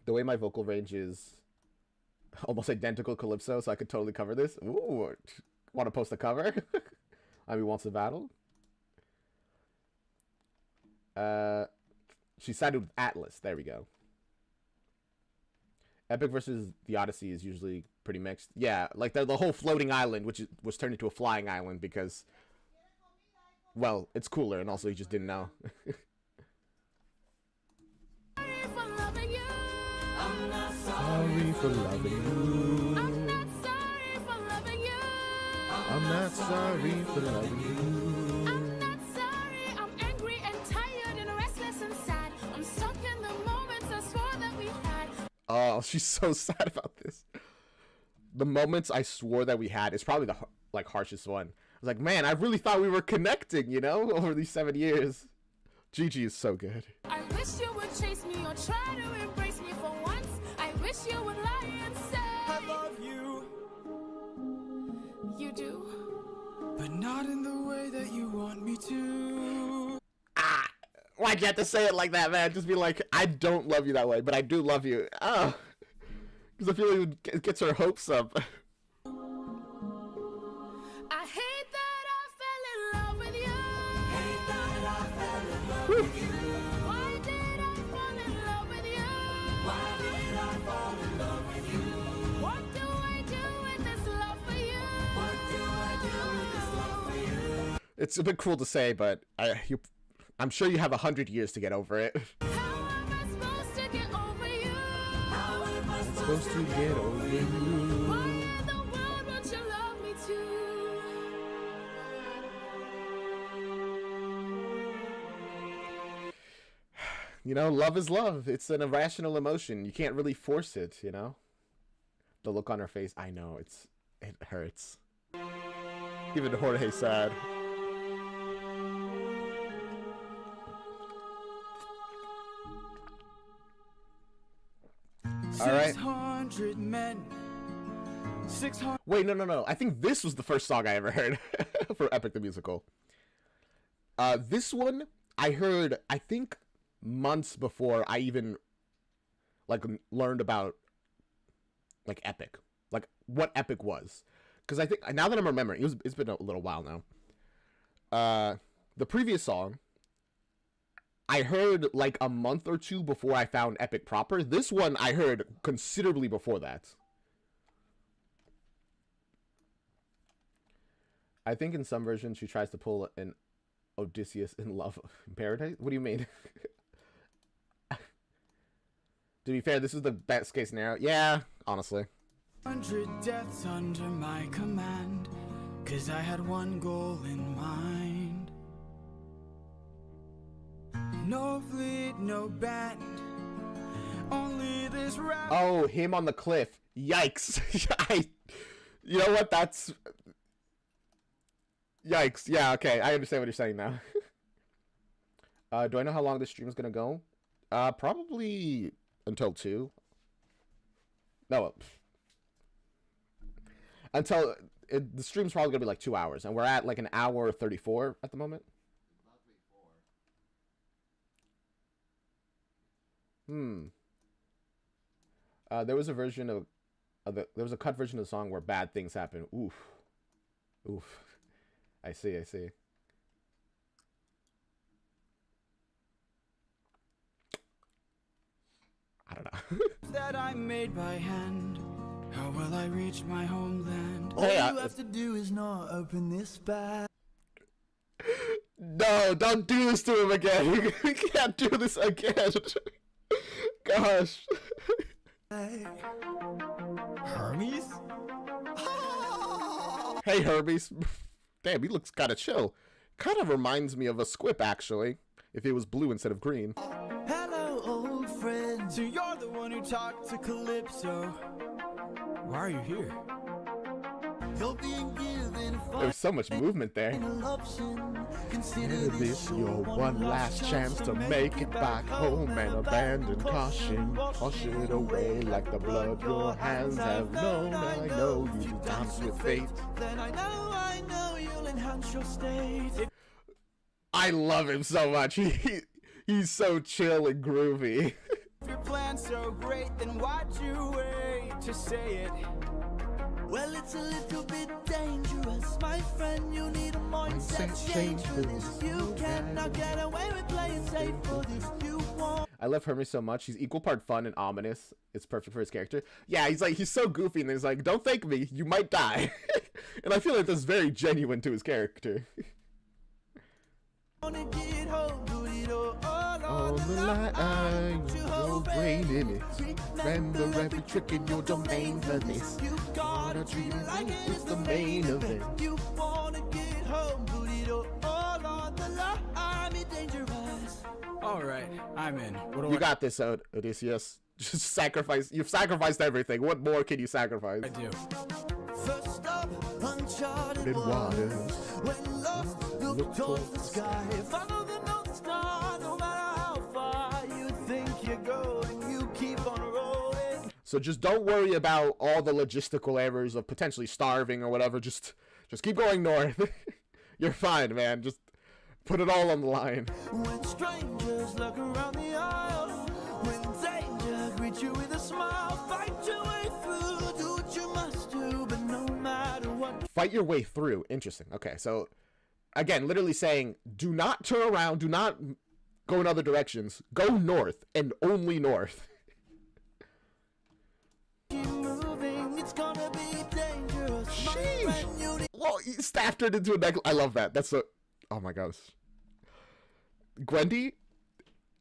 The way my vocal range is almost identical Calypso, so I could totally cover this. Ooh, want to post a cover? I mean, wants a battle. She sided with Atlas. There we go. Epic versus the Odyssey is usually pretty mixed. Yeah, like the whole floating island, which was turned into a flying island because, well, it's cooler, and also you just didn't know. Sorry for loving you. I'm not sorry for loving you. I'm not sorry for loving you. I'm not sorry. I'm angry and tired and restless and sad. I'm stuck in the moments I swore that we had. Oh, she's so sad about this. The moments I swore that we had is probably the harshest one. I was like, man, I really thought we were connecting, you know, over these 7 years. Gigi is so good. I wish you would chase me or try to embrace me for once. I wish you would lie and say I love you, you do. but not in the way that you want me to. Ah, why'd you have to say it like that, man? Just be like, I don't love you that way, but I do love you. Oh, because I feel like it gets her hopes up. I hate that I fell in love with you. Hate that I fell in love with you. Why did I fall in love with you? Why did I fall in love with you? What do I do with this love for you? What do I do with this love for you? It's a bit cruel to say, but I'm sure you have 100 years to get over it. How am I supposed to get over you? How am I Supposed to get over you. Why in the world won't you love me too? You know, love is love. It's an irrational emotion. You can't really force it, you know? The look on her face, I know, it hurts. Even Jorge's sad. All right. 600 men. 600. Wait, no. I think this was the first song I ever heard for Epic the Musical. This one I heard, I think, months before I even learned about Epic, what Epic was, because I think now that I'm remembering, it's been a little while now. The previous song I heard a month or two before I found Epic proper. This one I heard considerably before that. I think in some versions she tries to pull an Odysseus in love in paradise. What do you mean? To be fair, this is the best case scenario. Yeah, honestly. 100 deaths under my command, 'cause I had one goal in mind. No fleet, no band, only this rap. Oh, him on the cliff. Yikes. You know what? That's... Yikes. Yeah, okay. I understand what you're saying now. Do I know how long this stream is going to go? Probably until 2. No. Until... the stream's probably going to be 2 hours. And we're at an hour 34 at the moment. There was a version of there was a cut version of the song where bad things happen. Oof. I see. I don't know. That I made by hand. How will I reach my homeland? All you have to do is not open this bag. No, don't do this to him again. We can't do this again. Gosh. Hermes? Hey, Hermes. Damn, he looks kind of chill. Kind of reminds me of a squip, actually. If it was blue instead of green. Hello, old friend. So you're the one who talked to Calypso. Why are you here? You're being given There's so much movement there. final option. Consider This your one last chance to make it back home and abandon caution. Wash it away like the blood your hands have known. I know you dance with fate. Then I know you'll enhance your state. I love him so much. He's so chill and groovy. your plan so great, then why'd you wait to say it? Well, it's a little bit dangerous, my friend. You need a mindset change for this. You cannot get away with playing safe for this. You won't. I love Hermes so much. He's equal part fun and ominous. It's perfect for his character. Yeah, he's so goofy, and he's like, don't thank me, you might die. And I feel like that's very genuine to his character. All the line, your brain in it. Remember every trick in your domain for this. You gotta treat it like it is the main event. You wanna get home, put it all on the line. Be dangerous. All right, I'm in. What do You got this, Odysseus. Just sacrifice. You've sacrificed everything. What more can you sacrifice? I do? First up, uncharted In waters. waters. When lost, look towards the sky. Follow the North Star, no matter how far you think you're going. You keep on rolling. So just don't worry about all the logistical errors of potentially starving or whatever. Just keep going north. You're fine, man. Just put it all on the line. When strangers look around the aisle, when danger greets you with a smile, fight your way through. Do what you must do, but no matter what. Fight your way through. Interesting. Okay, so again, literally saying, do not turn around, do not go in other directions. Go north and only north. Keep moving, it's gonna be dangerous. Sheesh. Well, he staffed it into a necklace. I love that. That's so. Oh my gosh. Gwendy,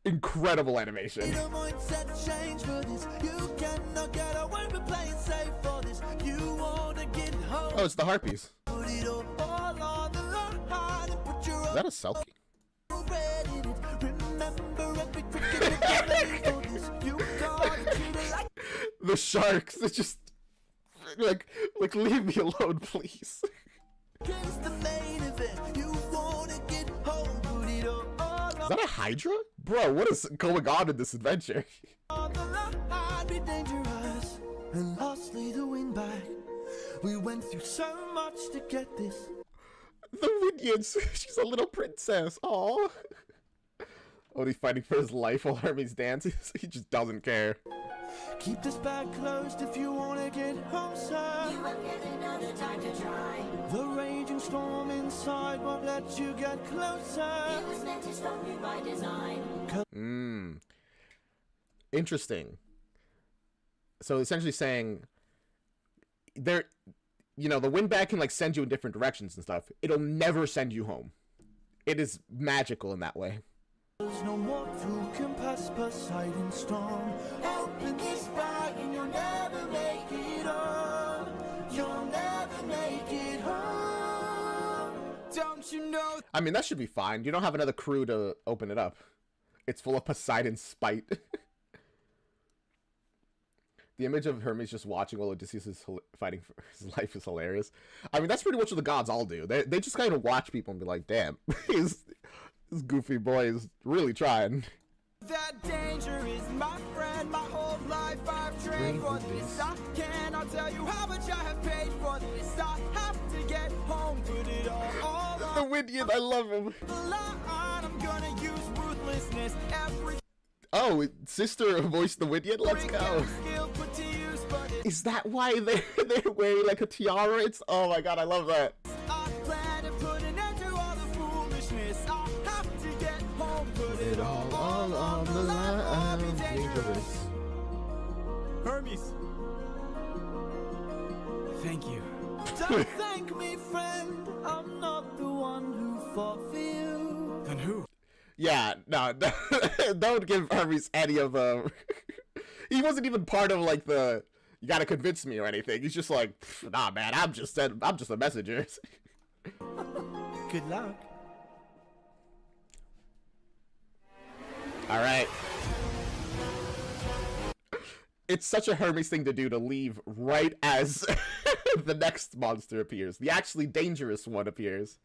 incredible animation. Need a mindset change for this. You cannot get away with playing safe for this. You wanna get home. Oh, it's the harpies. Put it all on the line and put your Is that a selfie? red in it. Remember every cricket you made for this. You gotta treat it like The sharks. It's just like leave me alone, please. it's the main event. You wanna get home. Put it all Is that a Hydra? Bro, what is going on in this adventure? on the line. Be dangerous. And lastly, the win back. We went through so much to get this. The Vengeance. She's a little princess. Aww. Oh, he's fighting for his life while Hermes dances. He just doesn't care. Keep this bag closed if you wanna get home, sir. You won't get another time to try. The raging storm inside won't let you get closer. It was meant to stop you by design. Interesting. So essentially saying there, you know, the wind bag can like send you in different directions and stuff. It'll never send you home. It is magical in that way. There's no more to compass Poseidon's storm. Open this bag and you'll never make it home. You'll never make it home. Don't you know? I mean, that should be fine. You don't have another crew to open it up. It's full of Poseidon's spite. The image of Hermes just watching while Odysseus is fighting for his life is hilarious. I mean, that's pretty much what the gods all do. They just kind of watch people and be like, damn, this goofy boy is really trying. That danger is my friend. My whole life I've trained for this. I cannot tell you how much I have paid for this. I have to get home, put it all The Windian, I love him. the line. I'm gonna use ruthlessness every Oh, sister voiced the Windian? Let's go. skill put to use, but it's Is that why they're wearing like a tiara? It's, oh my god, I love that. I plan to put an end to all the foolishness. I have to get home, put it all on the line. I'll be dangerous. Hermes. Thank you. Don't thank me, friend. I'm not the one who fought for you. Then who? Yeah, no, don't give Hermes any of the... He wasn't even part of like the, you gotta convince me or anything. He's just like, nah man, I'm just a messenger. Good luck. Alright. It's such a Hermes thing to do, to leave right as the next monster appears. The actually dangerous one appears.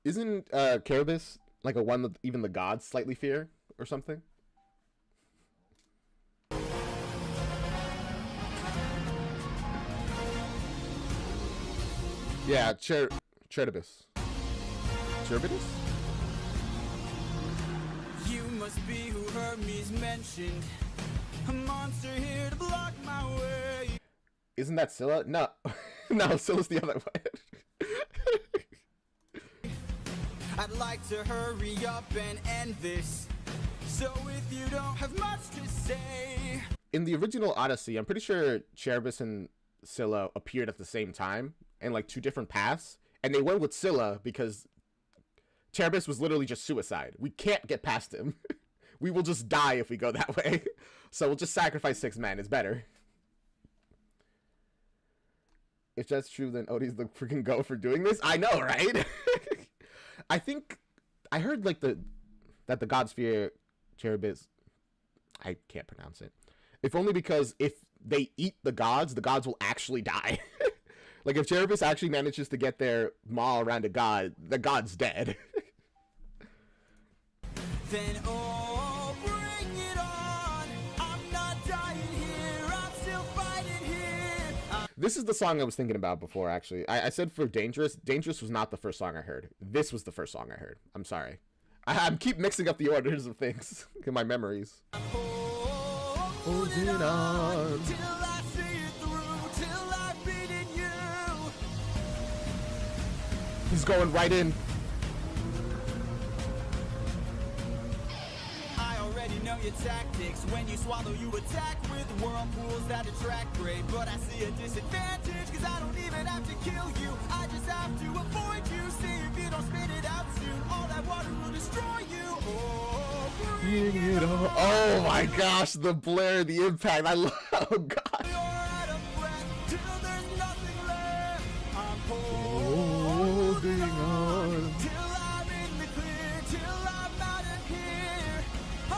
Isn't Hermes like a one that even the gods slightly fear or something? Yeah, Cherbis. Cherbis? You must be who Hermes mentioned. A monster here to block my way. Isn't that Scylla? No. No, Scylla's the other way. I'd like to hurry up and end this. So if you don't have much to say. In the original Odyssey, I'm pretty sure Cerberus and Scylla appeared at the same time in like 2 different paths. And they went with Scylla because Cerberus was literally just suicide. We can't get past him. We will just die if we go that way. So we'll just sacrifice 6 men. It's better. If that's true, then Odie's the freaking go for doing this. I know, right? I think I heard like that the gods fear Cerberus. I can't pronounce it. If only because if they eat the gods will actually die. Like if Cerberus actually manages to get their maw around a god, the god's dead. Then oh, bring it on. I'm not dying here. I'm still fighting here. This is the song I was thinking about before, actually. I said for Dangerous. Dangerous was not the first song I heard. This was the first song I heard. I'm sorry. I keep mixing up the orders of things in my memories. Holding on till I see it through, till I've beaten you. He's going right in. I already know your tactics. When you swallow, you attack with whirlpools that attract prey. But I see a disadvantage, cause I don't even have to kill you. I just have to avoid you. See if you don't spit it out soon. All that water will destroy you. Oh, bring it on. Oh my gosh, the blare, the impact. I love, oh god. You're out of breath till there's nothing left. I'm Holding on. till I'm in the clear, till I'm out of here. Oh.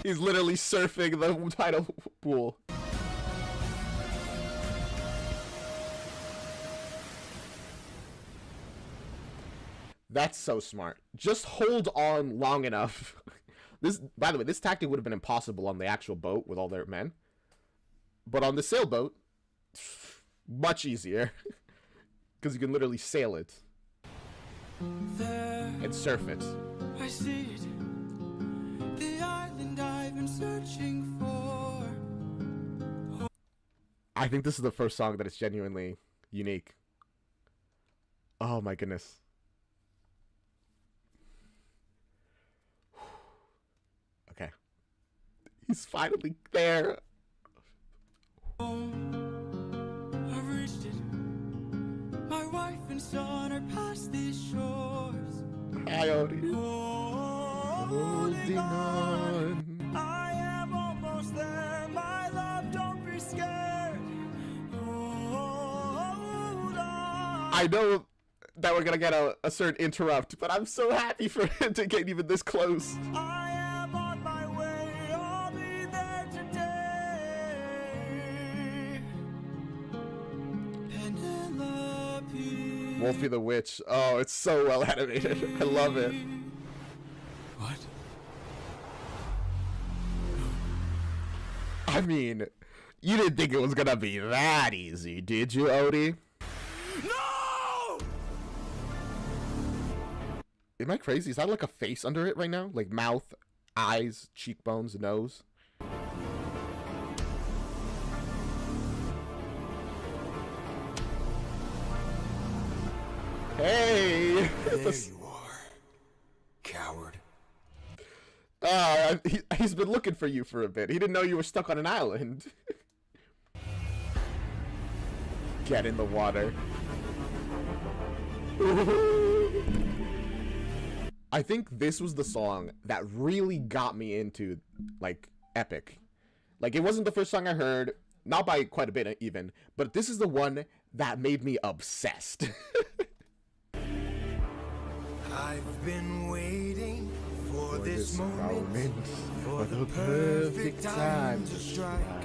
He's literally surfing the tidal pool. That's so smart. Just hold on long enough. This, by the way, this tactic would have been impossible on the actual boat with all their men. But on the sailboat, much easier. Because you can literally sail it. There, And surf it. I see it. The island I've been searching for. I think this is the first song that is genuinely unique. Oh my goodness. Okay. He's finally there. I've reached it. My wife and son are past these shores. Hi, Odie. Holding on. I am almost there. My love, don't be scared. Hold on. I know that we're gonna get a certain interrupt, but I'm so happy for him to get even this close. I am on my way. I'll be there today. Penelope. Wolfie the Witch. Oh, it's so well animated. I love it. What? I mean, you didn't think it was gonna be that easy, did you, Odie? No! Am I crazy? Is that like a face under it right now? Like mouth, eyes, cheekbones, nose? Hey! There you are, coward. He's been looking for you for a bit. He didn't know you were stuck on an island. Get in the water. I think this was the song that really got me into, like, Epic. Like, it wasn't the first song I heard, not by quite a bit even, but this is the one that made me obsessed. I've been waiting for this moment, for the perfect time to strike.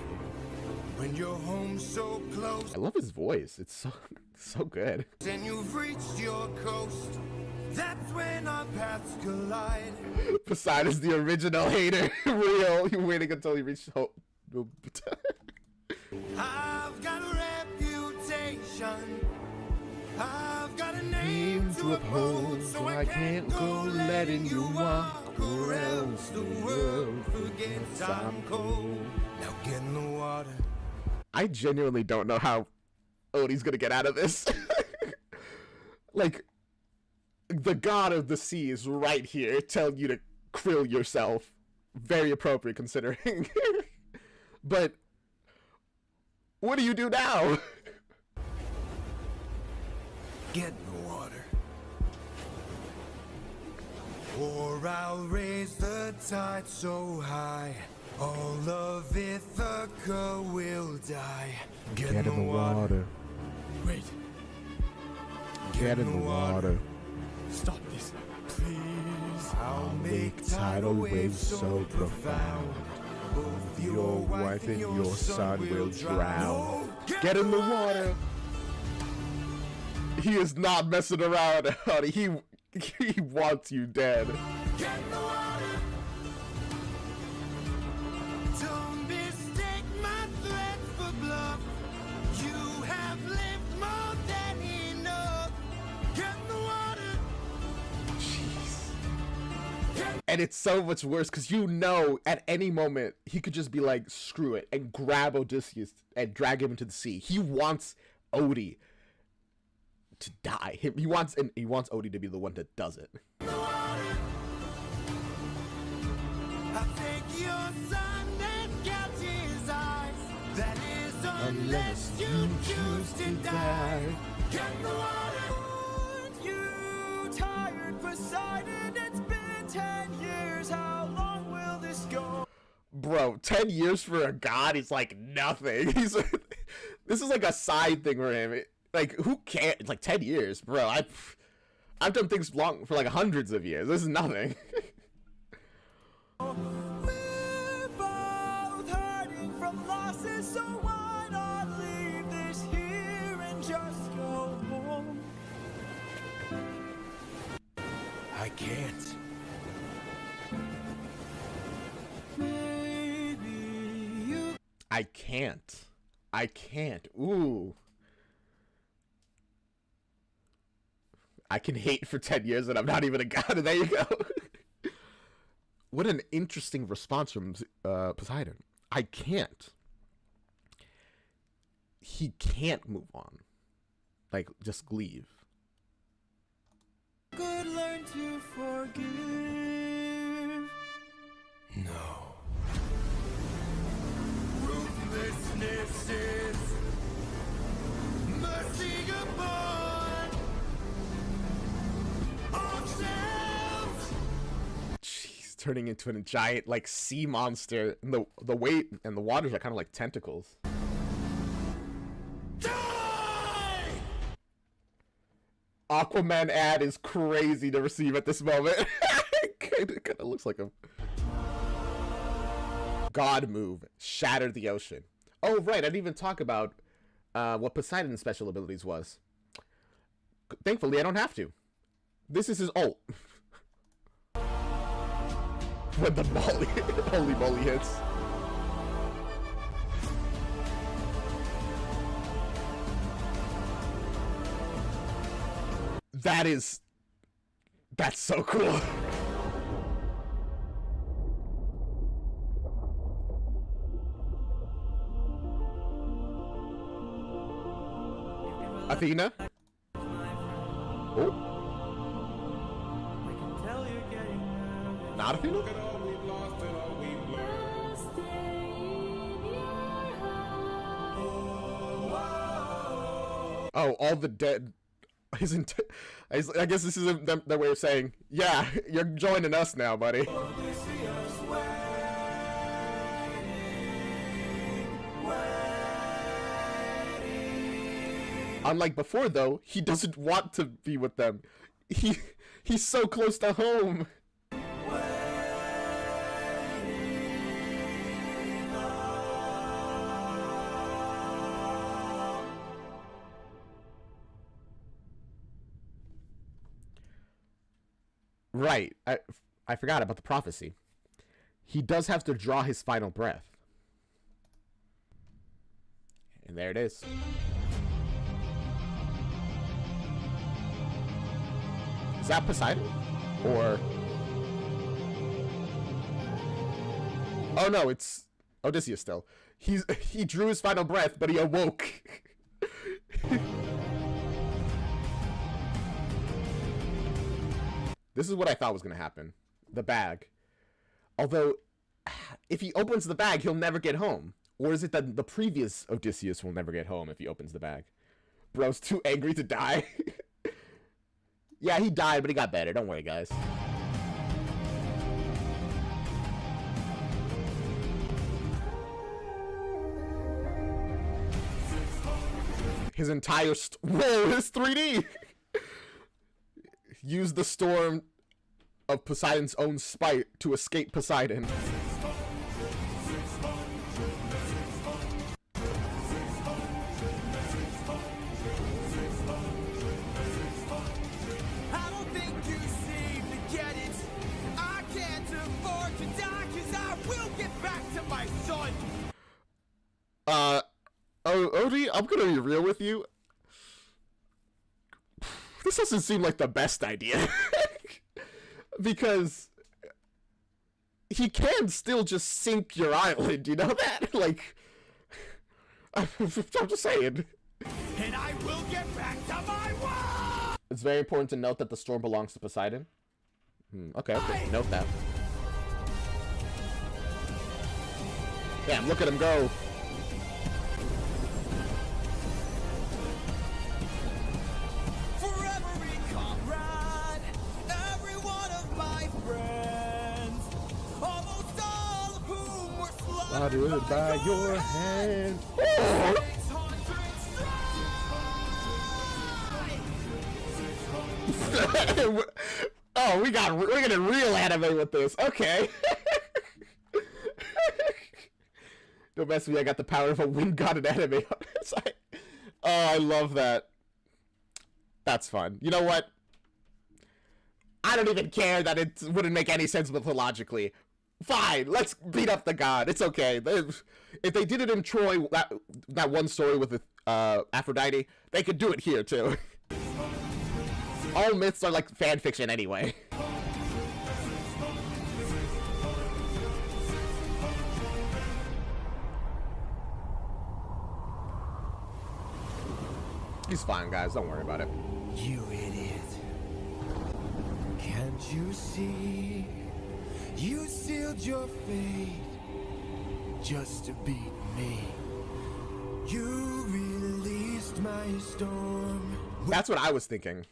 When you're home so close I love his voice. It's so good. and you've reached your coast, that's when our paths collide. Poseidon's the original hater. Real. You're waiting until he reaches hope. I've got a reputation, I've got a name to uphold, so I can't go letting you walk or else the world forgets I'm cold. Now get in the water. I genuinely don't know how Odie's gonna get out of this. Like, the god of the sea is right here telling you to krill yourself. Very appropriate considering. But what do you do now? Get in the water, or I'll raise the tide so high, all of Ithaca will die. Get in the water. Wait, Get in the water. stop this, please. I'll make tidal waves so profound. Both your wife and your son will drown. Get in the water. He is not messing around, honey. He wants you dead. Get in the water. Don't mistake my threats for bluff. You have lived more than enough. Get in the water. And it's so much worse because you know at any moment he could just be like, screw it, and grab Odysseus and drag him into the sea. He wants Odie to die. He wants Odie to be the one that does it. I think your son and got his eyes. That is unless you choose to die. Get in the water. Aren't you tired, Poseidon? It's been 10 years. How long will this go? Bro, 10 years for a god is like nothing. This is like a side thing for him. Like, who cares? It's like 10 years, bro. I've done things long for like hundreds of years. This is nothing. We're both hurting from losses, so why not leave this here and just go home? I can't. Maybe you I can't. Ooh. I can hate for 10 years and I'm not even a god. There you go. What an interesting response from Poseidon. I can't. He can't move on. Like, just leave. could learn to forgive. No. Ruthlessness is mercy upon ourselves. Jeez, turning into a giant, like, sea monster. And the weight and the waters are kind of like tentacles. Aquaman ad is crazy to receive at this moment. It kind of looks like a god move. Shattered the ocean. Oh, right. I didn't even talk about what Poseidon's special abilities was. Thankfully, I don't have to. This is his ult. When the molly, holy moly hits. That's so cool. Athena? Oh. Not Athena? Oh, all the dead. I guess this is their way of saying, yeah, you're joining us now, buddy. Unlike before, though, he doesn't want to be with them. He's so close to home. Right. I forgot about the prophecy. He does have to draw his final breath. And there it is. Is that Poseidon? Or... Oh no, it's Odysseus still. He drew his final breath, but he awoke. This is what I thought was gonna happen. The bag. Although, if he opens the bag, he'll never get home. Or is it that the previous Odysseus will never get home if he opens the bag? Bro's too angry to die. Yeah, he died, but he got better. Don't worry, guys. His entire whoa, his 3D! Use the storm of Poseidon's own spite to escape Poseidon. I don't think you seem to get it. I can't afford to die, 'cause I will get back to my son. Odie, I'm gonna be real with you. This doesn't seem like the best idea. Because he can still just sink your island, you know that? Like, I'm just saying. And I will get back to my world. It's very important to note that the storm belongs to Poseidon. Okay, note that. Damn, look at him go. For every comrade, every one of my friends, almost all of whom were slaughtered by your hand. 600 Oh, we're getting real anime with this. Okay. Don't mess with me. I got the power of a wind god in anime on my side. Oh, I love that. That's fun. You know what? I don't even care that it wouldn't make any sense mythologically. Fine, let's beat up the god. It's okay. If they did it in Troy, that one story with Aphrodite, they could do it here too. All myths are like fan fiction anyway. He's fine, guys. Don't worry about it. You idiot. Can't you see? You sealed your fate just to beat me. You released my storm. That's what I was thinking.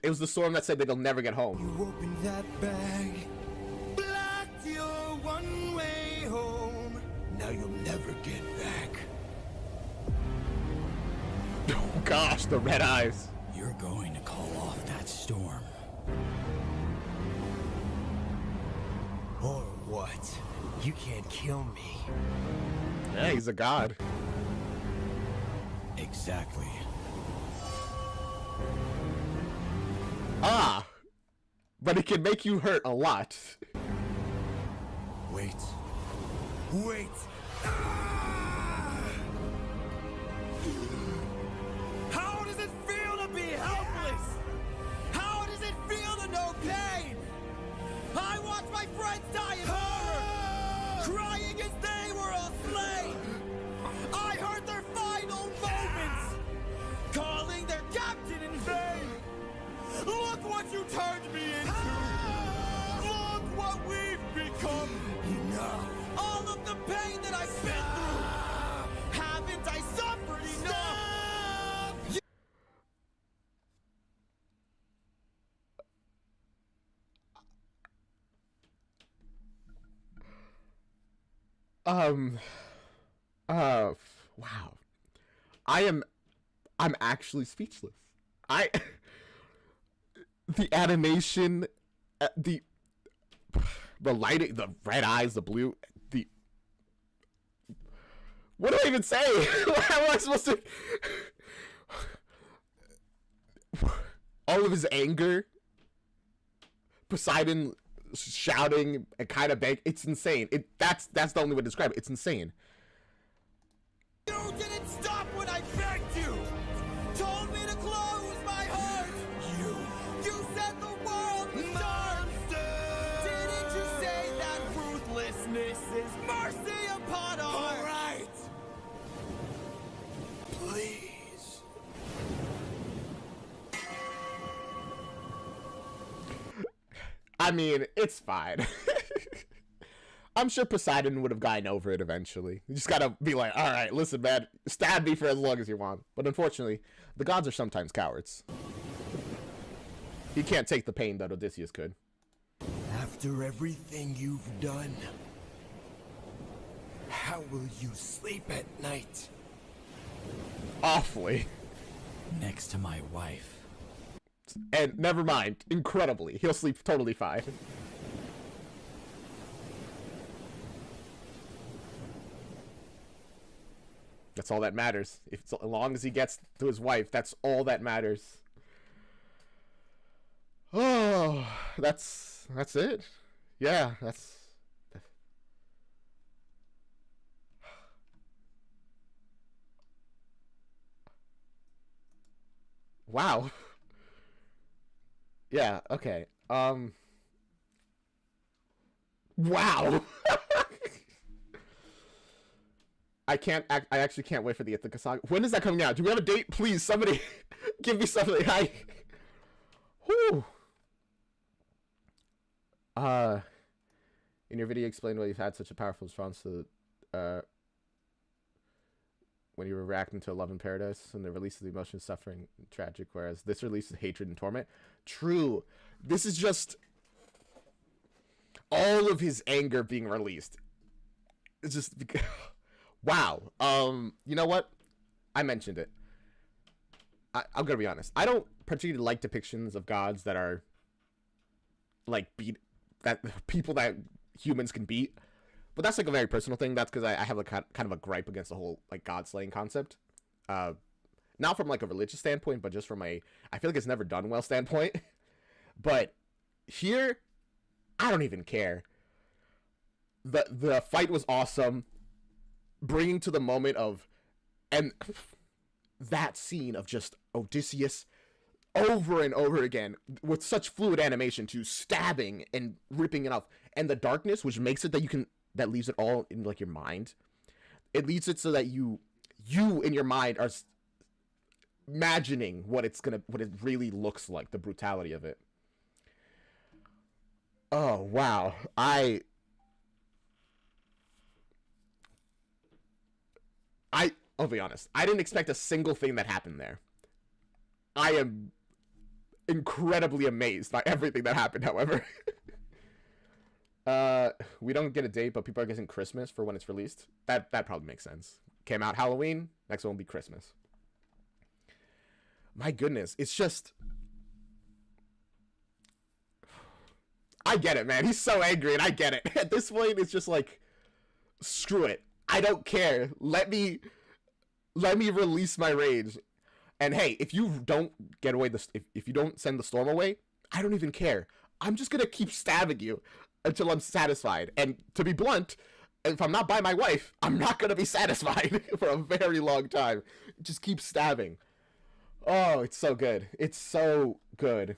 It was the storm that said that they'll never get home. You opened that bag, blocked your one-way home. Now you'll never get back. Oh gosh, the red eyes. You're going to call off that storm. Or what? You can't kill me. Yeah, he's a god. Exactly. Ah, but it can make you hurt a lot. Wait. Wait. Ah! How does it feel to be helpless? How does it feel to know pain? I watched my friends die in horror, crying as they were all slain. I heard their final moments, calling their captain in vain. Look what you turned me into. Look what we've become. Enough. All of the pain that I've been through. Haven't I suffered enough? Wow. I'm actually speechless. The animation, the lighting, the red eyes, the blue, what do I even say? How am I supposed to? All of his anger, Poseidon shouting and kind of beg. It's insane. That's the only way to describe it. It's insane. You didn't stop when I begged you. Told me to close my heart. You said the world was dark. Didn't you say that ruthlessness This is mercy upon our... All right. Please. I mean, it's fine. I'm sure Poseidon would have gotten over it eventually. You just gotta be like, all right, listen, man, stab me for as long as you want. But unfortunately, the gods are sometimes cowards. He can't take the pain that Odysseus could. After everything you've done, how will you sleep at night? Awfully. Next to my wife. And never mind, incredibly, he'll sleep totally fine. That's all that matters. As long as he gets to his wife, that's all that matters. Oh, that's it. Yeah, that's... Wow. Yeah, okay. Wow. I actually can't wait for the Ithaca Saga. When is that coming out? Do we have a date? Please, somebody give me something. Whew. In your video, explain why you've had such a powerful response to when you were reacting to Love in Paradise and the release of the emotion, suffering, and tragic, whereas this releases hatred and torment. True. This is just all of his anger being released. It's just... Wow. You know what? I mentioned it. I'm gonna be honest. I don't particularly like depictions of gods that are like people that humans can beat. But that's like a very personal thing. That's because I have like kind of a gripe against the whole like god slaying concept. Not from like a religious standpoint, but just from I feel like it's never done well standpoint. But here, I don't even care. The fight was awesome. Bringing to the moment of, and that scene of just Odysseus over and over again with such fluid animation to stabbing and ripping it off, and the darkness, which makes it that leaves it all in like your mind. It leaves it so that you in your mind are imagining what it really looks like, the brutality of it. Oh wow, I'll be honest. I didn't expect a single thing that happened there. I am incredibly amazed by everything that happened, however. We don't get a date, but people are guessing Christmas for when it's released. That probably makes sense. Came out Halloween, next one will be Christmas. My goodness, it's just... I get it, man. He's so angry, and I get it. At this point, it's just like, screw it. I don't care. Let me release my rage. And hey, if you don't get away if you don't send the storm away, I don't even care. I'm just gonna keep stabbing you until I'm satisfied. And to be blunt, if I'm not by my wife, I'm not gonna be satisfied for a very long time. Just keep stabbing. Oh, it's so good. It's so good.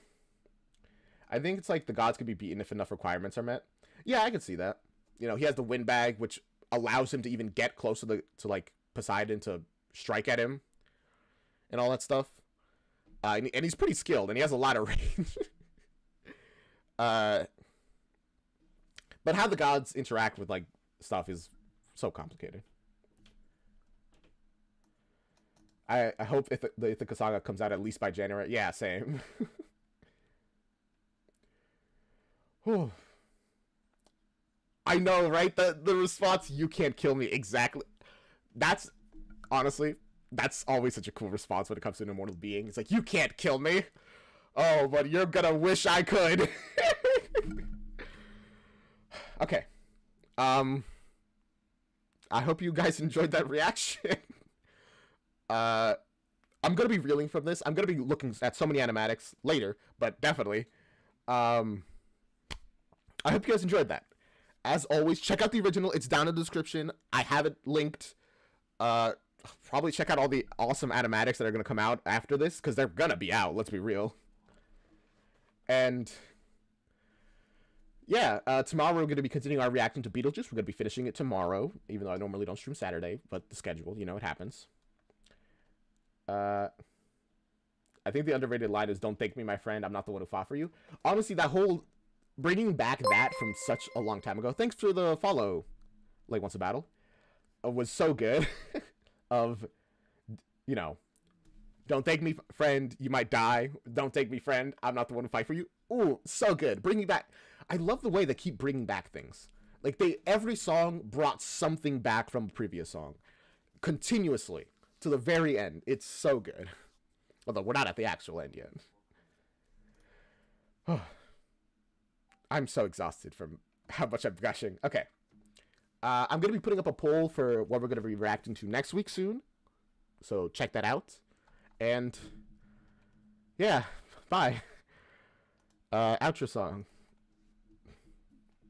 I think it's like the gods can be beaten if enough requirements are met. Yeah, I can see that. You know, he has the wind bag, which allows him to even get close to like Poseidon to strike at him and all that stuff. And he's pretty skilled, and he has a lot of range. But how the gods interact with like stuff is so complicated. I hope if the Ithaca Saga comes out at least by January. Yeah, same. Whew. I know, right? The response, "You can't kill me," exactly. That's, honestly, that's always such a cool response when it comes to an immortal being. It's like, "You can't kill me." Oh, but you're gonna wish I could. Okay. I hope you guys enjoyed that reaction. I'm gonna be reeling from this. I'm gonna be looking at so many animatics later, but definitely. I hope you guys enjoyed that. As always, check out the original. It's down in the description. I have it linked. Probably check out all the awesome animatics that are going to come out after this, because they're going to be out. Let's be real. And yeah, tomorrow we're going to be continuing our reaction to Beetlejuice. We're going to be finishing it tomorrow, even though I normally don't stream Saturday, but the schedule, you know, it happens. I think the underrated line is, "Don't thank me, my friend. I'm not the one who fought for you." Honestly, that whole bringing back that from such a long time ago. Thanks for the follow, like Once a Battle, was so good. Of, you know, "Don't thank me, friend. You might die. Don't thank me, friend. I'm not the one who fight for you." Ooh, so good. Bringing back. I love the way they keep bringing back things. Like every song brought something back from a previous song, continuously to the very end. It's so good. Although we're not at the actual end yet. I'm so exhausted from how much I'm gushing. Okay. I'm going to be putting up a poll for what we're going to be reacting to next week soon. So check that out. And yeah, bye. Outro song.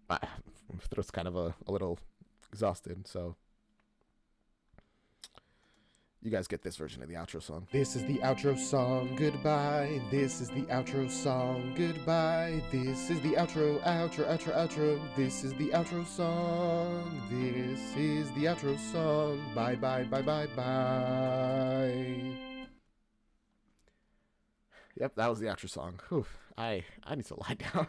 My throat's kind of a little exhausted, so you guys get this version of the outro song. This is the outro song, goodbye. This is the outro song, goodbye. This is the outro, outro, outro, outro. This is the outro song. This is the outro song. Bye, bye, bye, bye, bye. Yep, that was the outro song. Whew, I need to lie down.